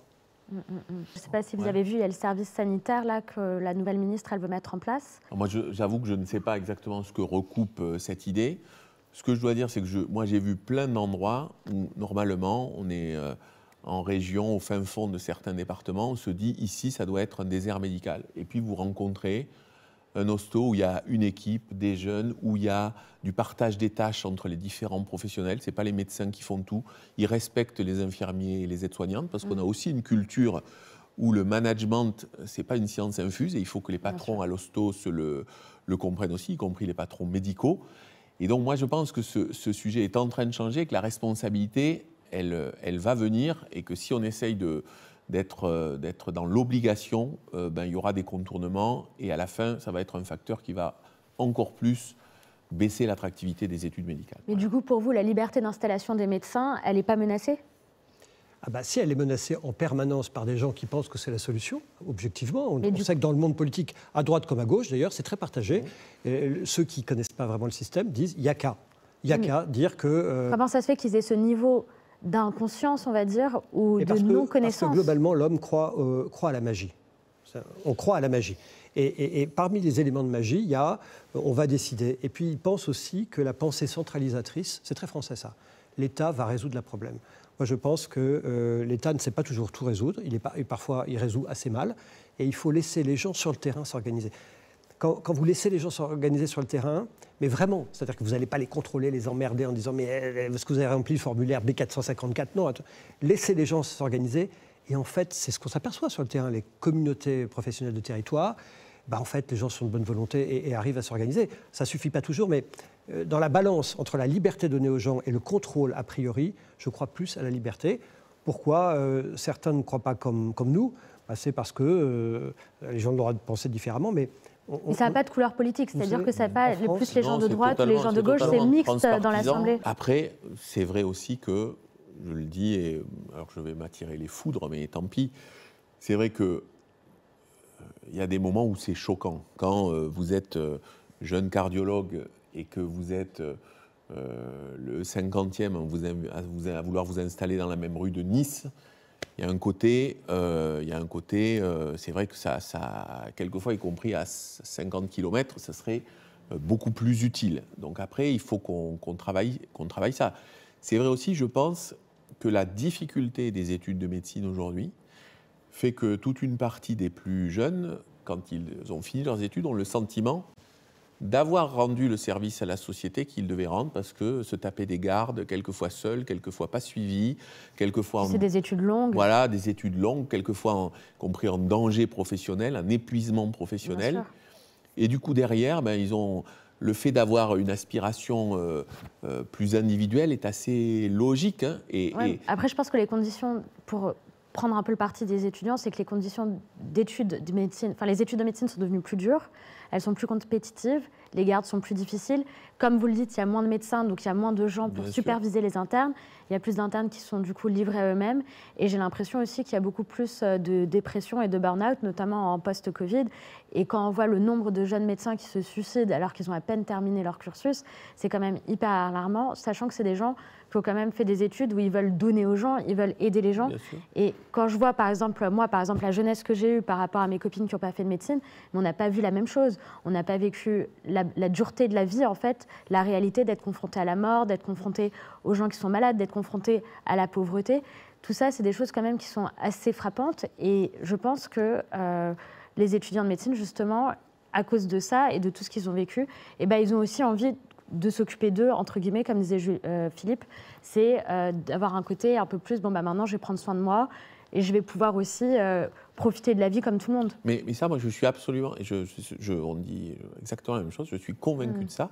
S5: Je ne sais pas si vous avez vu, il y a le service sanitaire là, que la nouvelle ministre elle veut mettre en place.
S2: Alors moi, j'avoue que je ne sais pas exactement ce que recoupe cette idée. Ce que je dois dire, c'est que moi, j'ai vu plein d'endroits où, normalement, on est en région, au fin fond de certains départements, on se dit, ici, ça doit être un désert médical. Et puis, vous rencontrez un hosto où il y a une équipe, des jeunes, où il y a du partage des tâches entre les différents professionnels. Ce n'est pas les médecins qui font tout. Ils respectent les infirmiers et les aides-soignantes parce qu'on a aussi une culture où le management, ce n'est pas une science infuse et il faut que les patrons à l'hosto le comprennent aussi, y compris les patrons médicaux. Et donc moi, je pense que ce sujet est en train de changer, que la responsabilité, elle va venir et que si on essaye d'être dans l'obligation, il y aura des contournements et à la fin, ça va être un facteur qui va encore plus baisser l'attractivité des études médicales.
S5: Mais du coup, pour vous, la liberté d'installation des médecins, elle n'est pas menacée ?
S1: Si elle est menacée en permanence par des gens qui pensent que c'est la solution, objectivement. On sait que dans le monde politique, à droite comme à gauche, d'ailleurs, c'est très partagé. Ceux qui ne connaissent pas vraiment le système disent « il n'y a qu'à ». Il n'y a qu'à dire que...
S5: Comment ça se fait qu'ils aient ce niveau d'inconscience, on va dire, ou de non-connaissance?
S1: Parce que globalement, l'homme croit à la magie. On croit à la magie. Et parmi les éléments de magie, il y a on va décider. Et puis, il pense aussi que la pensée centralisatrice, c'est très français ça, l'État va résoudre le problème. Moi, je pense que l'État ne sait pas toujours tout résoudre. Et parfois, il résout assez mal. Et il faut laisser les gens sur le terrain s'organiser. Quand vous laissez les gens s'organiser sur le terrain, mais vraiment, c'est-à-dire que vous n'allez pas les contrôler, les emmerder en disant « mais est-ce que vous avez rempli le formulaire B454 ?» Non, laissez les gens s'organiser. Et en fait, c'est ce qu'on s'aperçoit sur le terrain. Les communautés professionnelles de territoire, en fait, les gens sont de bonne volonté et arrivent à s'organiser. Ça ne suffit pas toujours, mais dans la balance entre la liberté donnée aux gens et le contrôle, a priori, je crois plus à la liberté. Pourquoi certains ne croient pas comme nous ? C'est parce que les gens ont le droit de penser différemment, mais...
S5: ça n'a pas de couleur politique, c'est-à-dire que ça n'a pas plus les gens de droite ou les gens de gauche, c'est mixte dans l'Assemblée.
S2: Après, c'est vrai aussi que, je le dis, alors je vais m'attirer les foudres, mais tant pis, c'est vrai que il y a des moments où c'est choquant. Quand vous êtes jeune cardiologue et que vous êtes le 50e à vouloir vous installer dans la même rue de Nice, il y a un côté, c'est vrai que ça, quelquefois, y compris à 50 km, ça serait beaucoup plus utile. Donc après, il faut qu'on travaille ça. C'est vrai aussi, je pense, que la difficulté des études de médecine aujourd'hui fait que toute une partie des plus jeunes, quand ils ont fini leurs études, ont le sentiment d'avoir rendu le service à la société qu'ils devaient rendre parce que se taper des gardes, quelquefois seuls, quelquefois pas suivis, quelquefois...
S5: C'est des études longues.
S2: Voilà, des études longues, quelquefois compris en danger professionnel, en épuisement professionnel. Et du coup, derrière, ils ont... Le fait d'avoir une aspiration plus individuelle est assez logique.
S5: Après, je pense que les conditions pour prendre un peu le parti des étudiants, c'est que les conditions d'études de médecine, les études de médecine sont devenues plus dures, elles sont plus compétitives, les gardes sont plus difficiles. Comme vous le dites, il y a moins de médecins, donc il y a moins de gens pour superviser les internes. Il y a plus d'internes qui sont du coup livrés à eux-mêmes. Et j'ai l'impression aussi qu'il y a beaucoup plus de dépression et de burn-out, notamment en post-Covid. Et quand on voit le nombre de jeunes médecins qui se suicident alors qu'ils ont à peine terminé leur cursus, c'est quand même hyper alarmant, sachant que c'est des gens qui ont quand même fait des études où ils veulent donner aux gens, ils veulent aider les gens. Et quand je vois, par exemple, moi, la jeunesse que j'ai eue par rapport à mes copines qui n'ont pas fait de médecine, mais on n'a pas vu la même chose. On n'a pas vécu la dureté de la vie, en fait, la réalité d'être confronté à la mort, d'être confronté aux gens qui sont malades, d'être confronté à la pauvreté. Tout ça, c'est des choses quand même qui sont assez frappantes. Et je pense que les étudiants de médecine, justement, à cause de ça et de tout ce qu'ils ont vécu, eh ben, ils ont aussi envie de s'occuper d'eux, entre guillemets, comme disait Philippe, c'est d'avoir un côté un peu plus, maintenant je vais prendre soin de moi et je vais pouvoir aussi profiter de la vie comme tout le monde.
S2: Mais ça, moi je suis absolument, et on dit exactement la même chose, je suis convaincu de ça,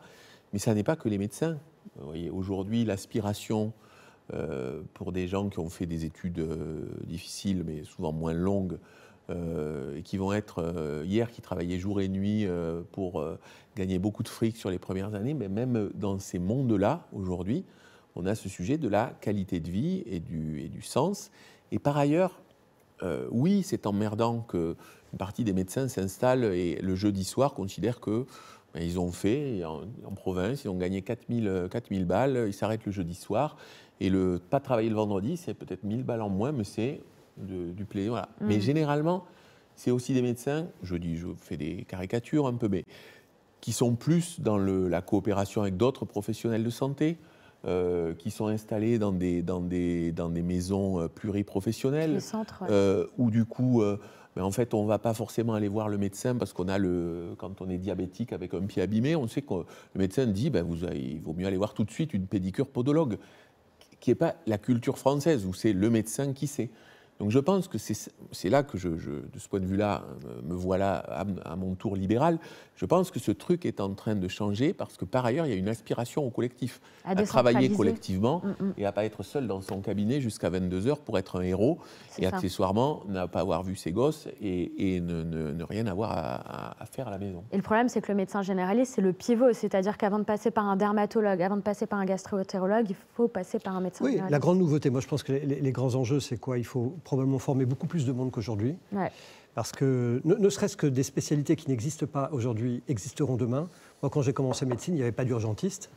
S2: mais ça n'est pas que les médecins. Vous voyez, aujourd'hui, l'aspiration pour des gens qui ont fait des études difficiles, mais souvent moins longues, et qui vont être hier, qui travaillaient jour et nuit pour gagner beaucoup de fric sur les premières années, mais même dans ces mondes-là, aujourd'hui, on a ce sujet de la qualité de vie et du sens. Et par ailleurs, oui, c'est emmerdant qu'une partie des médecins s'installent et le jeudi soir considèrent que ils ont fait, en province, ils ont gagné 4000 balles, ils s'arrêtent le jeudi soir, et pas travailler le vendredi, c'est peut-être 1000 balles en moins, mais c'est du plaisir. Voilà. Mais généralement, c'est aussi des médecins, je fais des caricatures un peu, mais qui sont plus dans la coopération avec d'autres professionnels de santé, qui sont installés dans des maisons pluriprofessionnelles, où du coup, en fait, on ne va pas forcément aller voir le médecin parce qu'on a quand on est diabétique avec un pied abîmé, on sait que le médecin dit il vaut mieux aller voir tout de suite une pédicure podologue, qui n'est pas la culture française, où c'est le médecin qui sait. Donc je pense que c'est là que de ce point de vue-là, me voilà à mon tour libéral. Je pense que ce truc est en train de changer parce que par ailleurs, il y a une aspiration au collectif, à travailler collectivement et à ne pas être seul dans son cabinet jusqu'à 22h pour être un héros et accessoirement ne pas avoir vu ses gosses et ne rien avoir à faire à la maison.
S5: Et le problème, c'est que le médecin généraliste, c'est le pivot, c'est-à-dire qu'avant de passer par un dermatologue, avant de passer par un gastro-entérologue, il faut passer par un médecin généraliste.
S1: La grande nouveauté, moi je pense que les grands enjeux, c'est quoi ? Il faut probablement former beaucoup plus de monde qu'aujourd'hui. Parce que ne serait-ce que des spécialités qui n'existent pas aujourd'hui existeront demain. Moi, quand j'ai commencé médecine, il n'y avait pas d'urgentiste,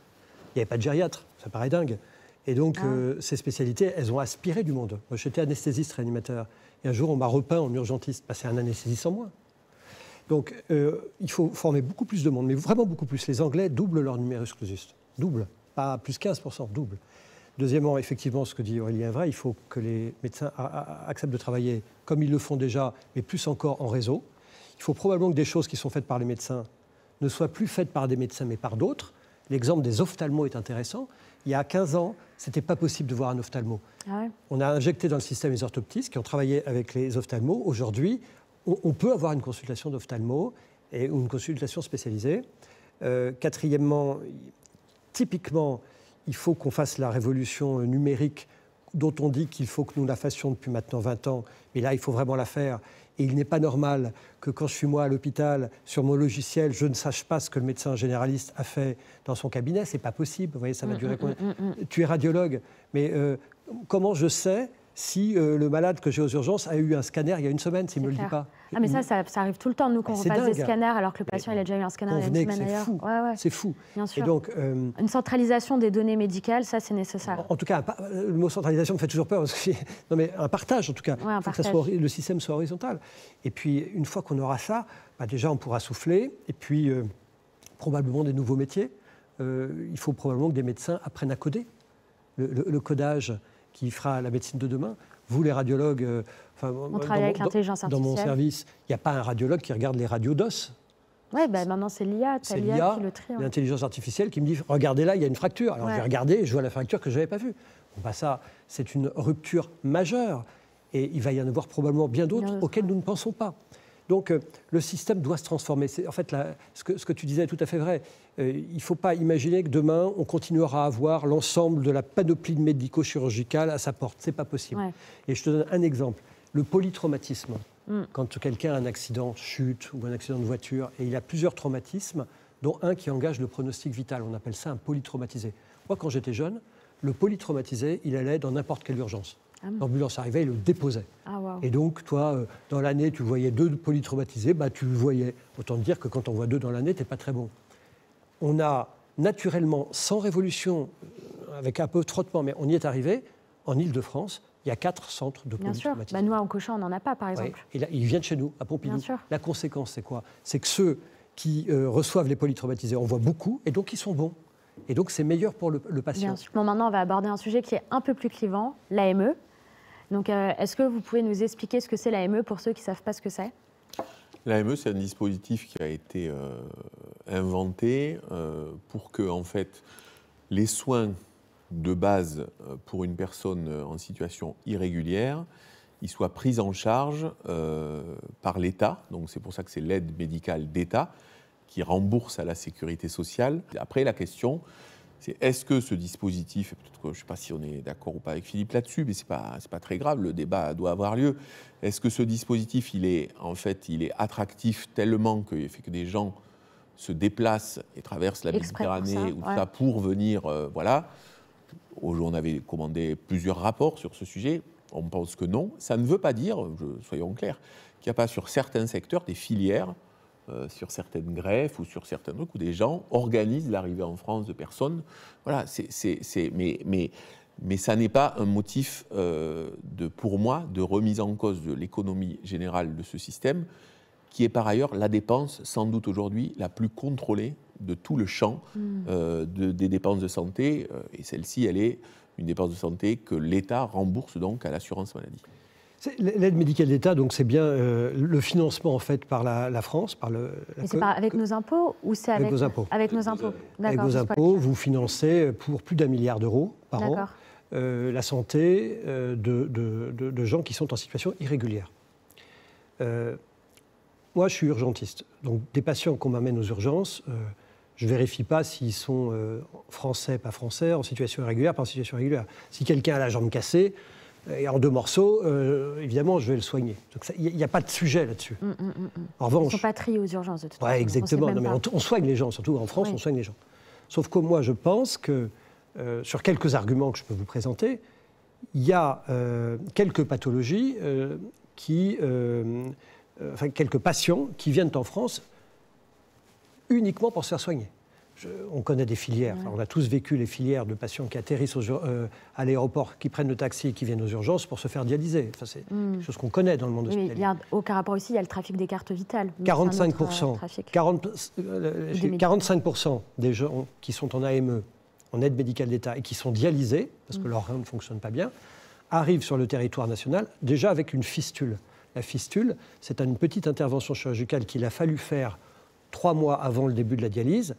S1: il n'y avait pas de gériatre. Ça paraît dingue. Et donc, ces spécialités, elles ont aspiré du monde. Moi, j'étais anesthésiste réanimateur. Et un jour, on m'a repeint en urgentiste. C'est un anesthésiste en moins. Donc, il faut former beaucoup plus de monde, mais vraiment beaucoup plus. Les Anglais doublent leur numerus clausus. Double. Pas plus 15%, double. Deuxièmement, effectivement, ce que dit Aurélien est vrai, il faut que les médecins acceptent de travailler comme ils le font déjà, mais plus encore en réseau. Il faut probablement que des choses qui sont faites par les médecins ne soient plus faites par des médecins, mais par d'autres. L'exemple des ophtalmos est intéressant. Il y a 15 ans, ce n'était pas possible de voir un ophtalmo. On a injecté dans le système les orthoptistes qui ont travaillé avec les ophtalmos. Aujourd'hui, on peut avoir une consultation d'ophtalmo ou une consultation spécialisée. Quatrièmement, typiquement, il faut qu'on fasse la révolution numérique dont on dit qu'il faut que nous la fassions depuis maintenant 20 ans. Mais là, il faut vraiment la faire. Et il n'est pas normal que quand je suis moi à l'hôpital, sur mon logiciel, je ne sache pas ce que le médecin généraliste a fait dans son cabinet. Ce n'est pas possible. Vous voyez, ça va durer combien ? Tu es radiologue, mais comment je sais si le malade que j'ai aux urgences a eu un scanner il y a une semaine, s'il ne me le dit pas?
S5: Mais ça arrive tout le temps, nous, qu'on refasse des scanners alors que le patient il a déjà eu un scanner il y a une semaine ailleurs.
S1: C'est fou.
S5: Bien sûr.
S1: Et donc,
S5: une centralisation des données médicales, ça, c'est nécessaire.
S1: En tout cas, le mot centralisation me fait toujours peur. Parce que non, mais un partage, en tout cas.
S5: Il faut
S1: que le système soit horizontal. Et puis, une fois qu'on aura ça, déjà, on pourra souffler. Et puis, probablement des nouveaux métiers. Il faut probablement que des médecins apprennent à coder. Le codage qui fera la médecine de demain. Vous, les radiologues,
S5: on travaille avec l'intelligence artificielle.
S1: Dans mon service, il n'y a pas un radiologue qui regarde les radios d'os.
S5: Oui, maintenant c'est l'IA, c'est l'IA qui le trie.
S1: L'intelligence artificielle qui me dit, regardez là, il y a une fracture. Alors je vais regarder et je vois la fracture que je n'avais pas vue. Ça, c'est une rupture majeure. Et il va y en avoir probablement bien d'autres auxquelles nous ne pensons pas. Donc le système doit se transformer. C'est, en fait, ce que tu disais est tout à fait vrai. Il ne faut pas imaginer que demain, on continuera à avoir l'ensemble de la panoplie médico-chirurgicale à sa porte. Ce n'est pas possible. Et je te donne un exemple. Le polytraumatisme. Quand quelqu'un a un accident, chute ou un accident de voiture, et il a plusieurs traumatismes dont un qui engage le pronostic vital. On appelle ça un polytraumatisé. Moi, quand j'étais jeune, le polytraumatisé, il allait dans n'importe quelle urgence. L'ambulance arrivait, il le déposait. Et donc, toi, dans l'année, tu voyais 2 polytraumatisés, tu le voyais. Autant te dire que quand on voit 2 dans l'année, tu n'es pas très bon. On a naturellement, sans révolution, avec un peu de trottement, mais on y est arrivé, en Île-de-France, il y a 4 centres de polytraumatisés.
S5: Nous, en Cochin, on n'en a pas, par exemple.
S1: Et là, ils viennent chez nous, à Pompidou. La conséquence, c'est quoi? C'est que ceux qui reçoivent les polytraumatisés, on voit beaucoup, et donc ils sont bons. Et donc, c'est meilleur pour le patient.
S5: Bien sûr. Bon, maintenant, on va aborder un sujet qui est un peu plus clivant, l'AME. Donc, est-ce que vous pouvez nous expliquer ce que c'est l'AME pour ceux qui ne savent pas ce que c'est?
S2: L'AME, c'est un dispositif qui a été inventé pour que, en fait, les soins de base pour une personne en situation irrégulière, ils soient pris en charge par l'État. Donc, c'est pour ça que c'est l'aide médicale d'État qui rembourse à la sécurité sociale. Après, la question, c'est est-ce que ce dispositif, peut-être que je ne sais pas si on est d'accord ou pas avec Philippe là-dessus, mais ce n'est pas très grave, le débat doit avoir lieu. Est-ce que ce dispositif, il est attractif tellement qu'il fait que des gens se déplacent et traversent la Méditerranée ou ça pour venir, voilà. On avait commandé plusieurs rapports sur ce sujet. On pense que non. Ça ne veut pas dire, soyons clairs, qu'il n'y a pas sur certains secteurs des filières, sur certaines greffes ou sur certains trucs où des gens organisent l'arrivée en France de personnes. Voilà, mais ça n'est pas un motif, pour moi, de remise en cause de l'économie générale de ce système, qui est par ailleurs la dépense, sans doute aujourd'hui, la plus contrôlée de tout le champ des dépenses de santé. Et celle-ci, elle est une dépense de santé que l'État rembourse donc à l'assurance maladie.
S1: L'aide médicale d'État, donc c'est bien le financement en fait par la France,
S5: c'est avec nos impôts ou c'est avec
S1: vos impôts? Avec
S5: nos impôts.
S1: Avec vos impôts, vous financez pour plus d'1 milliard d'euros par an la santé de gens qui sont en situation irrégulière. Moi, je suis urgentiste, donc des patients qu'on m'amène aux urgences, je ne vérifie pas s'ils sont français, pas français, en situation irrégulière, pas en situation régulière. Si quelqu'un a la jambe cassée, et en 2 morceaux, évidemment, je vais le soigner. Il n'y a pas de sujet là-dessus. En revanche,
S5: ils ne sont pas triés aux urgences, de toute façon.
S1: Oui, exactement. Non, mais on soigne les gens, surtout en France, on soigne les gens. Sauf que moi, je pense que, sur quelques arguments que je peux vous présenter, il y a quelques pathologies, quelques patients qui viennent en France uniquement pour se faire soigner. On connaît des filières, on a tous vécu les filières de patients qui atterrissent à l'aéroport, qui prennent le taxi et qui viennent aux urgences pour se faire dialyser. Enfin, c'est quelque chose qu'on connaît dans le monde hospitalier.
S5: Il y a aucun rapport aussi, il y a le trafic des cartes vitales.
S1: 45% des gens qui sont en AME, en aide médicale d'État, et qui sont dialysés, parce que leur rein ne fonctionne pas bien, arrivent sur le territoire national déjà avec une fistule. La fistule, c'est une petite intervention chirurgicale qu'il a fallu faire 3 mois avant le début de la dialyse,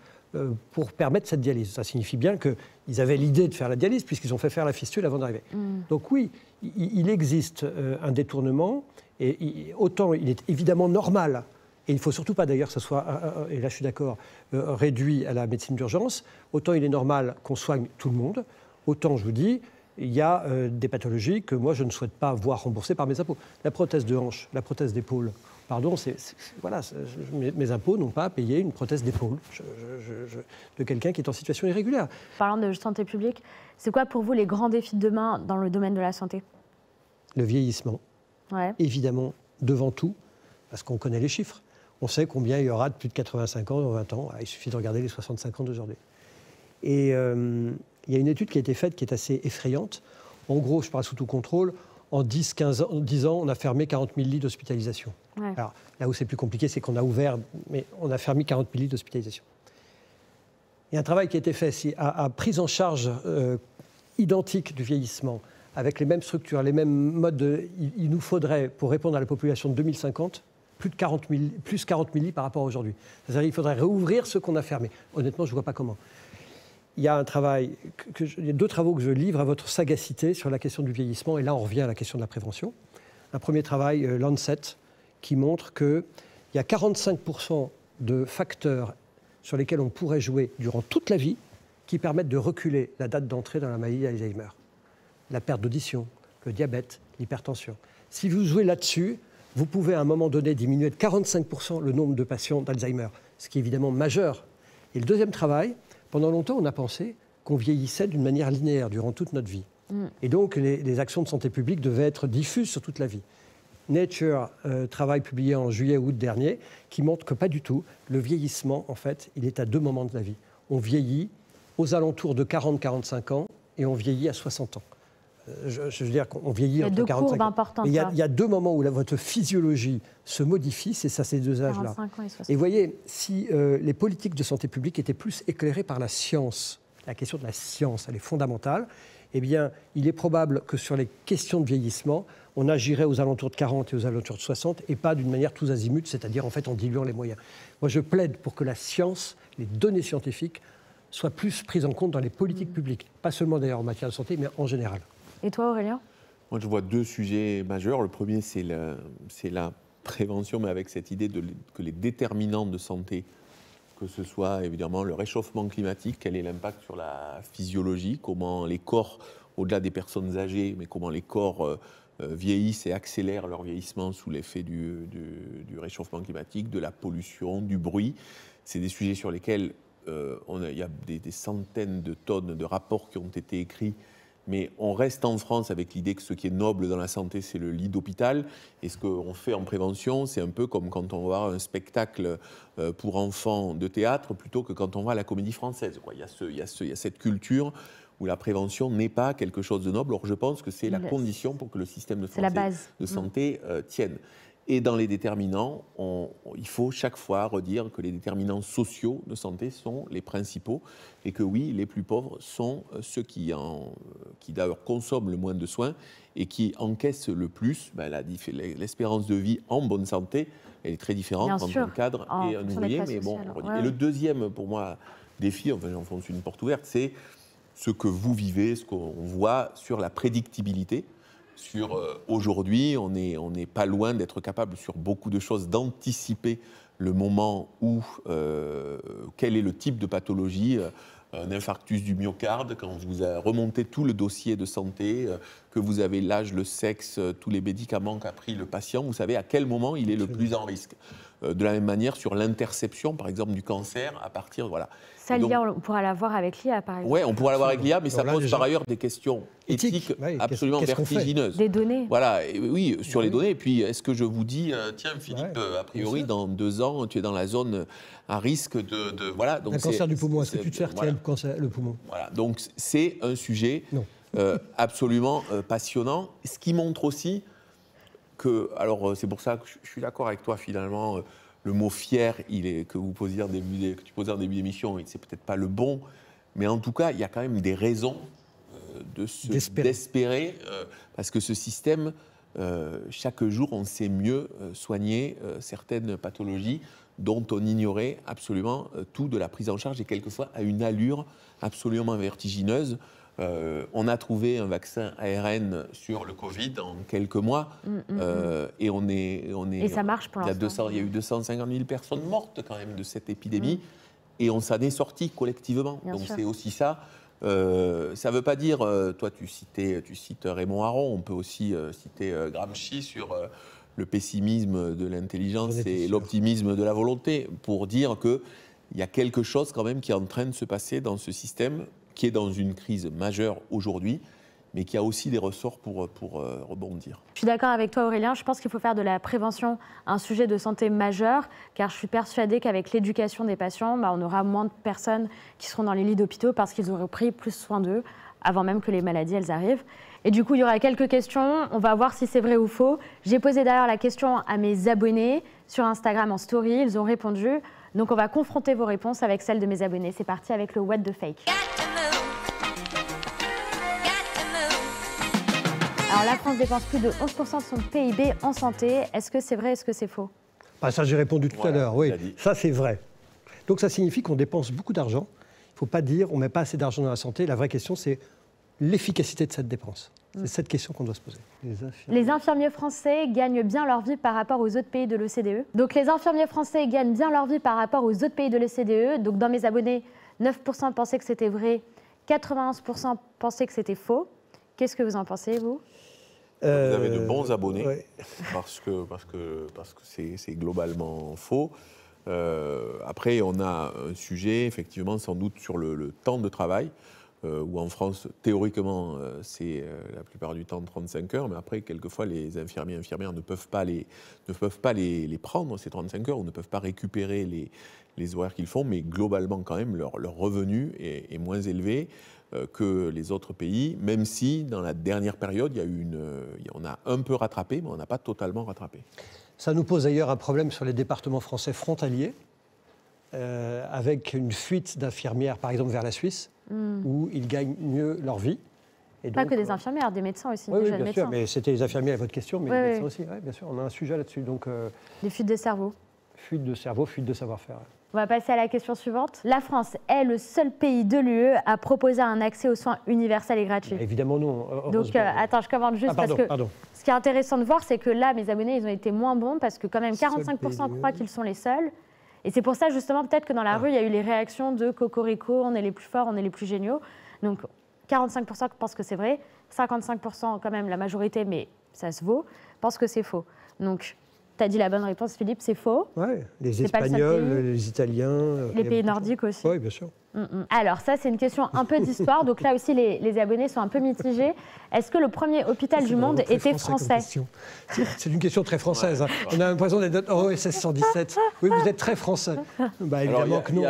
S1: pour permettre cette dialyse. Ça signifie bien qu'ils avaient l'idée de faire la dialyse puisqu'ils ont fait faire la fistule avant d'arriver. Donc oui, il existe un détournement, et autant il est évidemment normal, et il ne faut surtout pas d'ailleurs que ce soit, et là je suis d'accord, réduit à la médecine d'urgence, autant il est normal qu'on soigne tout le monde, autant je vous dis, il y a des pathologies que moi je ne souhaite pas voir remboursées par mes impôts. La prothèse de hanche, la prothèse d'épaule, pardon, mes impôts n'ont pas à payer une prothèse d'épaule de quelqu'un qui est en situation irrégulière.
S5: Parlant de santé publique, c'est quoi pour vous les grands défis de demain dans le domaine de la santé?
S1: Le vieillissement, évidemment, devant tout, parce qu'on connaît les chiffres. On sait combien il y aura de plus de 85 ans dans 20 ans. Il suffit de regarder les 65 ans d'aujourd'hui. Et il y a une étude qui a été faite qui est assez effrayante. En gros, je parle sous tout contrôle, en 10 ans, on a fermé 40 000 lits d'hospitalisation. Alors, là où c'est plus compliqué, c'est qu'on a ouvert, mais on a fermé 40 000 lits d'hospitalisation. Il y a un travail qui a été fait à prise en charge identique du vieillissement, avec les mêmes structures, les mêmes modes. Il nous faudrait, pour répondre à la population de 2050, plus 40 000 lits par rapport à aujourd'hui. C'est-à-dire qu'il faudrait réouvrir ce qu'on a fermé. Honnêtement, je ne vois pas comment. Il y a un travail, il y a 2 travaux que je livre à votre sagacité sur la question du vieillissement, et là on revient à la question de la prévention. Un premier travail, Lancet, qui montre qu'il y a 45% de facteurs sur lesquels on pourrait jouer durant toute la vie qui permettent de reculer la date d'entrée dans la maladie d'Alzheimer. La perte d'audition, le diabète, l'hypertension. Si vous jouez là-dessus, vous pouvez à un moment donné diminuer de 45% le nombre de patients d'Alzheimer, ce qui est évidemment majeur. Et le deuxième travail, pendant longtemps, on a pensé qu'on vieillissait d'une manière linéaire durant toute notre vie. Et donc, les actions de santé publique devaient être diffuses sur toute la vie. Nature, travail publié en juillet-août dernier, qui montre que pas du tout. Le vieillissement, en fait, il est à 2 moments de la vie. On vieillit aux alentours de 40-45 ans et on vieillit à 60 ans. Je veux dire qu'on vieillit entre 45 ans. Il y a 2 moments où votre physiologie se modifie, c'est ça, ces 2 âges-là. Et vous voyez, si les politiques de santé publique étaient plus éclairées par la science, la question de la science, elle est fondamentale, eh bien, il est probable que sur les questions de vieillissement, on agirait aux alentours de 40 et aux alentours de 60, et pas d'une manière tous azimuts, c'est-à-dire en fait en diluant les moyens. Moi, je plaide pour que la science, les données scientifiques, soient plus prises en compte dans les politiques publiques, pas seulement d'ailleurs en matière de santé, mais en général.
S5: Et toi, Aurélien?
S2: Moi, je vois 2 sujets majeurs. Le premier, c'est la prévention, mais avec cette idée que les déterminants de santé, que ce soit évidemment le réchauffement climatique, quel est l'impact sur la physiologie, comment les corps, au-delà des personnes âgées, mais comment les corps vieillissent et accélèrent leur vieillissement sous l'effet du réchauffement climatique, de la pollution, du bruit. C'est des sujets sur lesquels il y a des centaines de tonnes de rapports qui ont été écrits. Mais on reste en France avec l'idée que ce qui est noble dans la santé, c'est le lit d'hôpital. Et ce qu'on fait en prévention, c'est un peu comme quand on va voir un spectacle pour enfants de théâtre, plutôt que quand on va à la Comédie Française. Il y a cette culture où la prévention n'est pas quelque chose de noble. Or, je pense que c'est la condition pour que le système de santé tienne. Et dans les déterminants, il faut chaque fois redire que les déterminants sociaux de santé sont les principaux et que oui, les plus pauvres sont ceux qui d'ailleurs consomment le moins de soins et qui encaissent le plus. L'espérance de vie en bonne santé, elle est très différente entre un cadre et un ouvrier. Mais bon, et le deuxième, pour moi, défi, enfin j'enfonce une porte ouverte, c'est ce que vous vivez, ce qu'on voit sur la prédictibilité. Aujourd'hui, on n'est pas loin d'être capable sur beaucoup de choses d'anticiper le moment où, quel est le type de pathologie, un infarctus du myocarde, quand vous remontez tout le dossier de santé, que vous avez l'âge, le sexe, tous les médicaments qu'a pris le patient, vous savez à quel moment il est le plus en risque. De la même manière, sur l'interception, par exemple, du cancer, à partir, voilà.
S5: Ça, l'IA, on pourra l'avoir avec l'IA, par exemple.
S2: Oui, on pourra l'avoir avec l'IA, mais ça pose par ailleurs des questions éthiques absolument vertigineuses.
S5: Des données.
S2: Voilà, oui, sur les données. Et puis, est-ce que je vous dis, tiens, Philippe, a priori, dans 2 ans, tu es dans la zone à risque de voilà. Donc
S1: un cancer du poumon, est-ce que tu te fais retirer le poumon?
S2: Voilà, donc c'est un sujet absolument passionnant. Ce qui montre aussi que, alors c'est pour ça que je suis d'accord avec toi finalement, le mot fier, que vous posiez en début d'émission, c'est peut-être pas le bon, mais en tout cas, il y a quand même des raisons d'espérer, parce que ce système, chaque jour, on sait mieux soigner certaines pathologies dont on ignorait absolument tout de la prise en charge et quelquefois à une allure absolument vertigineuse. On a trouvé un vaccin ARN sur le Covid en quelques mois et on est
S5: et ça marche pour l'instant.
S2: Il y a eu 250 000 personnes mortes quand même de cette épidémie et on s'en est sortis collectivement.
S5: Bien
S2: Donc
S5: sûr.
S2: c'est aussi ça. Ça ne veut pas dire, toi tu cites Raymond Aron, on peut aussi citer Gramsci sur le pessimisme de l'intelligence et l'optimisme de la volonté, pour dire qu'il y a quelque chose quand même qui est en train de se passer dans ce système, qui est dans une crise majeure aujourd'hui, mais qui a aussi des ressorts pour rebondir.
S5: Je suis d'accord avec toi, Aurélien. Je pense qu'il faut faire de la prévention un sujet de santé majeur, car je suis persuadée qu'avec l'éducation des patients, on aura moins de personnes qui seront dans les lits d'hôpitaux parce qu'ils auraient pris plus soin d'eux avant même que les maladies elles arrivent. Et du coup, il y aura quelques questions. On va voir si c'est vrai ou faux. J'ai posé d'ailleurs la question à mes abonnés sur Instagram en story. Ils ont répondu. Donc, on va confronter vos réponses avec celles de mes abonnés. C'est parti avec le What the Fake. Alors, la France dépense plus de 11% de son PIB en santé. Est-ce que c'est vrai, est-ce que c'est faux?
S1: Ça, j'ai répondu tout à l'heure, oui. Ça, c'est vrai. Donc, ça signifie qu'on dépense beaucoup d'argent. Il ne faut pas dire on ne met pas assez d'argent dans la santé. La vraie question, c'est l'efficacité de cette dépense. C'est cette question qu'on doit se poser.
S5: Les infirmiers français gagnent bien leur vie par rapport aux autres pays de l'OCDE. Donc, les infirmiers français gagnent bien leur vie par rapport aux autres pays de l'OCDE. Donc, dans mes abonnés, 9% pensaient que c'était vrai, 91% pensaient que c'était faux. Qu'est-ce que vous en pensez, vous?
S2: Vous avez de bons abonnés, parce que c'est globalement faux. Après, on a un sujet, effectivement, sans doute sur le temps de travail, où en France, théoriquement, c'est la plupart du temps 35 heures, mais après, quelquefois, les infirmiers et infirmières ne peuvent pas les prendre, ces 35 heures, ou ne peuvent pas récupérer les horaires qu'ils font, mais globalement, quand même, leur revenu est moins élevé que les autres pays, même si, dans la dernière période, on a un peu rattrapé, mais on n'a pas totalement rattrapé.
S1: Ça nous pose d'ailleurs un problème sur les départements français frontaliers, avec une fuite d'infirmières, par exemple, vers la Suisse, où ils gagnent mieux leur vie. Et
S5: pas
S1: donc,
S5: que des infirmières, des médecins aussi.
S1: Oui,
S5: des
S1: oui,
S5: jeunes
S1: bien sûr,
S5: médecins.
S1: mais c'était les infirmières à votre question, mais
S5: Oui,
S1: les médecins
S5: oui.
S1: aussi. Oui, bien sûr, on a un sujet là-dessus. Donc,
S5: Les fuites de cerveau.
S1: fuite de cerveau, fuite de savoir-faire.
S5: On va passer à la question suivante. La France est le seul pays de l'UE à proposer un accès aux soins universels et gratuits.
S1: Évidemment non.
S5: Donc, attends, je commande juste parce que ce qui est intéressant de voir, c'est que là, mes abonnés, ils ont été moins bons parce que quand même 45% croient qu'ils sont les seuls. Et c'est pour ça, justement, peut-être que dans la rue, il y a eu les réactions de Cocorico, on est les plus forts, on est les plus géniaux. Donc, 45% pensent que c'est vrai, 55% quand même, la majorité, mais ça se vaut, pensent que c'est faux. Donc, tu as dit la bonne réponse, Philippe, c'est faux.
S1: Oui, les Espagnols, les Italiens.
S5: Les pays nordiques aussi.
S1: Oui, bien sûr.
S5: Alors ça, c'est une question un peu d'histoire. Donc là aussi, les abonnés sont un peu mitigés. Est-ce que le premier hôpital du monde était français?
S1: C'est une question très française. Hein. On a l'impression d'être en OSS 117. Oui, vous êtes très français. Bah, évidemment que non.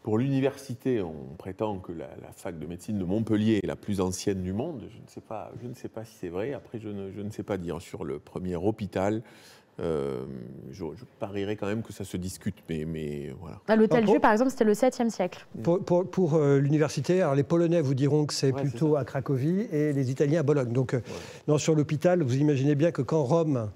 S2: Pour l'université, on prétend que la fac de médecine de Montpellier est la plus ancienne du monde. Je ne sais pas si c'est vrai. Après, je ne sais pas dire. Sur le premier hôpital, je parierais quand même que ça se discute. Mais voilà.
S5: L'hôtel Dieu, par exemple, c'était le 7e siècle.
S1: Pour l'université, alors les Polonais vous diront que c'est plutôt à Cracovie et les Italiens à Bologne. Donc, non, sur l'hôpital, vous imaginez bien que quand Rome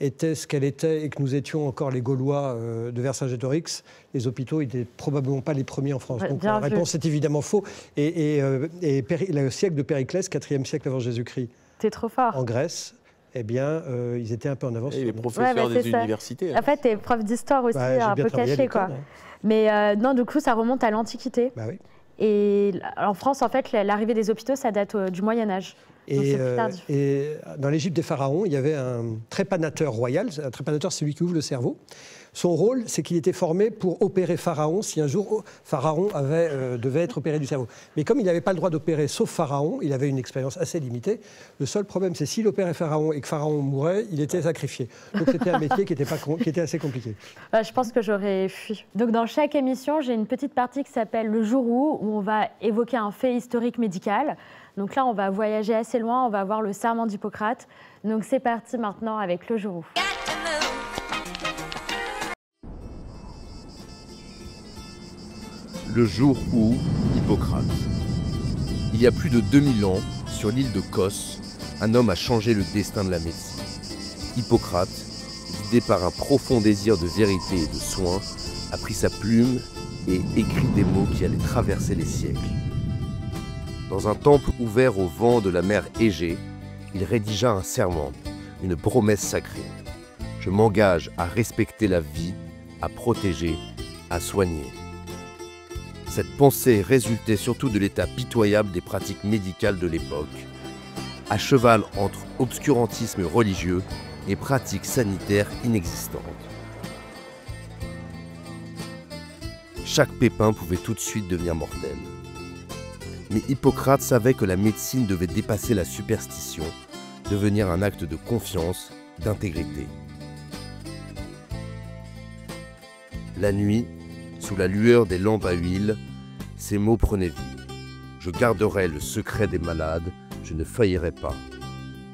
S1: était ce qu'elle était et que nous étions encore les Gaulois de Vercingétorix, les hôpitaux n'étaient probablement pas les premiers en France. Donc la réponse est évidemment faux. Et le siècle de Périclès, 4e siècle avant Jésus-Christ,
S5: t'es trop fort.
S1: En Grèce, eh bien, ils étaient un peu en avance.
S2: Et les professeurs des universités.
S5: En fait, t'es prof d'histoire aussi, un peu caché, quoi. Mais non, du coup, ça remonte à l'Antiquité.
S1: Bah oui.
S5: Et en France, en fait, l'arrivée des hôpitaux, ça date du Moyen-Âge.
S1: Et dans l'Égypte des pharaons, il y avait un trépanateur royal. Un trépanateur, c'est celui qui ouvre le cerveau. Son rôle, c'est qu'il était formé pour opérer Pharaon si un jour Pharaon devait être opéré du cerveau. Mais comme il n'avait pas le droit d'opérer sauf Pharaon, il avait une expérience assez limitée. Le seul problème, c'est s'il opérait Pharaon et que Pharaon mourait, il était sacrifié. Donc c'était un métier qui était assez compliqué.
S5: Je pense que j'aurais fui. Donc dans chaque émission, j'ai une petite partie qui s'appelle Le jour où on va évoquer un fait historique médical. Donc là, on va voyager assez loin, on va voir le serment d'Hippocrate. Donc c'est parti maintenant avec Le jour où.
S13: Le jour où Hippocrate. Il y a plus de 2000 ans, sur l'île de Kos, un homme a changé le destin de la médecine. Hippocrate, guidé par un profond désir de vérité et de soin, a pris sa plume et écrit des mots qui allaient traverser les siècles. Dans un temple ouvert au vent de la mer Égée, il rédigea un serment, une promesse sacrée. Je m'engage à respecter la vie, à protéger, à soigner. Cette pensée résultait surtout de l'état pitoyable des pratiques médicales de l'époque, à cheval entre obscurantisme religieux et pratiques sanitaires inexistantes. Chaque pépin pouvait tout de suite devenir mortel. Mais Hippocrate savait que la médecine devait dépasser la superstition, devenir un acte de confiance, d'intégrité. La nuit, sous la lueur des lampes à huile, ces mots prenaient vie. Je garderai le secret des malades, je ne faillirai pas.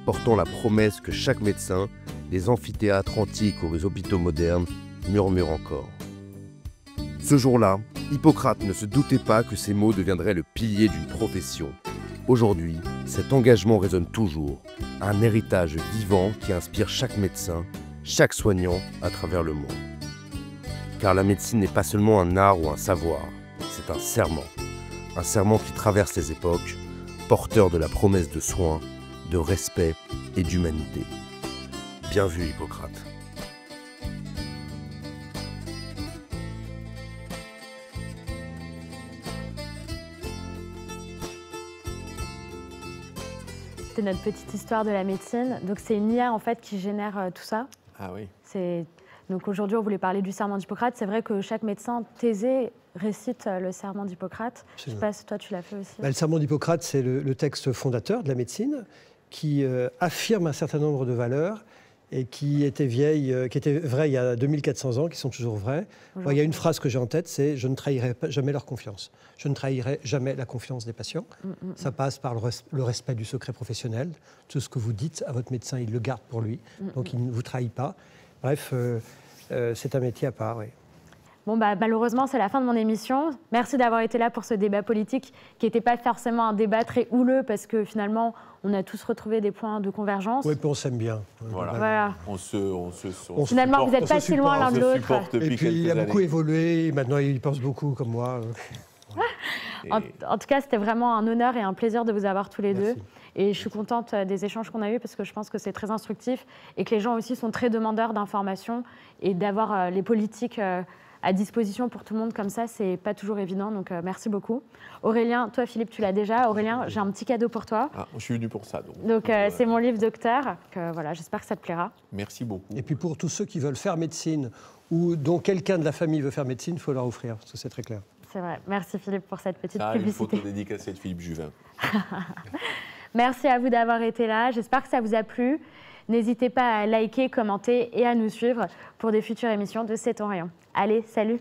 S13: Portant la promesse que chaque médecin, des amphithéâtres antiques aux hôpitaux modernes, murmure encore. Ce jour-là, Hippocrate ne se doutait pas que ces mots deviendraient le pilier d'une profession. Aujourd'hui, cet engagement résonne toujours, un héritage vivant qui inspire chaque médecin, chaque soignant à travers le monde. Car la médecine n'est pas seulement un art ou un savoir, c'est un serment qui traverse les époques, porteur de la promesse de soins, de respect et d'humanité. Bien vu, Hippocrate.
S5: C'était notre petite histoire de la médecine. Donc c'est une IA en fait qui génère tout ça.
S2: Ah oui.
S5: Donc aujourd'hui, on voulait parler du serment d'Hippocrate. C'est vrai que chaque médecin thésé récite le serment d'Hippocrate. Je ne sais pas si toi, tu l'as fait aussi.
S1: Le serment d'Hippocrate, c'est le texte fondateur de la médecine qui affirme un certain nombre de valeurs et qui étaient vraies il y a 2400 ans, qui sont toujours vraies. Moi, il y a une phrase que j'ai en tête, c'est « je ne trahirai jamais leur confiance ». Je ne trahirai jamais la confiance des patients. Ça passe par le respect du secret professionnel. Tout ce que vous dites à votre médecin, il le garde pour lui, donc il ne vous trahit pas. Bref, c'est un métier à part, oui.
S5: Bon, malheureusement, c'est la fin de mon émission. Merci d'avoir été là pour ce débat politique qui n'était pas forcément un débat très houleux parce que finalement, on a tous retrouvé des points de convergence.
S1: Oui, puis on s'aime bien.
S5: Voilà.
S8: Finalement,
S5: vous n'êtes pas si loin l'un de l'autre.
S1: Et puis, il a beaucoup évolué. Maintenant, il pense beaucoup comme moi.
S5: En tout cas, c'était vraiment un honneur et un plaisir de vous avoir tous les deux. Et je suis contente des échanges qu'on a eus parce que je pense que c'est très instructif et que les gens aussi sont très demandeurs d'informations et d'avoir les politiques à disposition pour tout le monde comme ça, c'est pas toujours évident. Donc, merci beaucoup. Aurélien, toi, Philippe, tu l'as déjà. Aurélien, j'ai un petit cadeau pour toi.
S2: Ah, je suis venu pour ça.
S5: Donc c'est mon livre Docteur. Voilà, j'espère que ça te plaira.
S2: Merci beaucoup.
S1: Et puis, pour tous ceux qui veulent faire médecine ou dont quelqu'un de la famille veut faire médecine, il faut leur offrir, parce que c'est très clair.
S5: C'est vrai. Merci, Philippe, pour cette petite publicité.
S2: Une photo dédicacée de Philippe Juvin.
S5: Merci à vous d'avoir été là. J'espère que ça vous a plu. N'hésitez pas à liker, commenter et à nous suivre pour des futures émissions de C'est ton rayon. Allez, salut!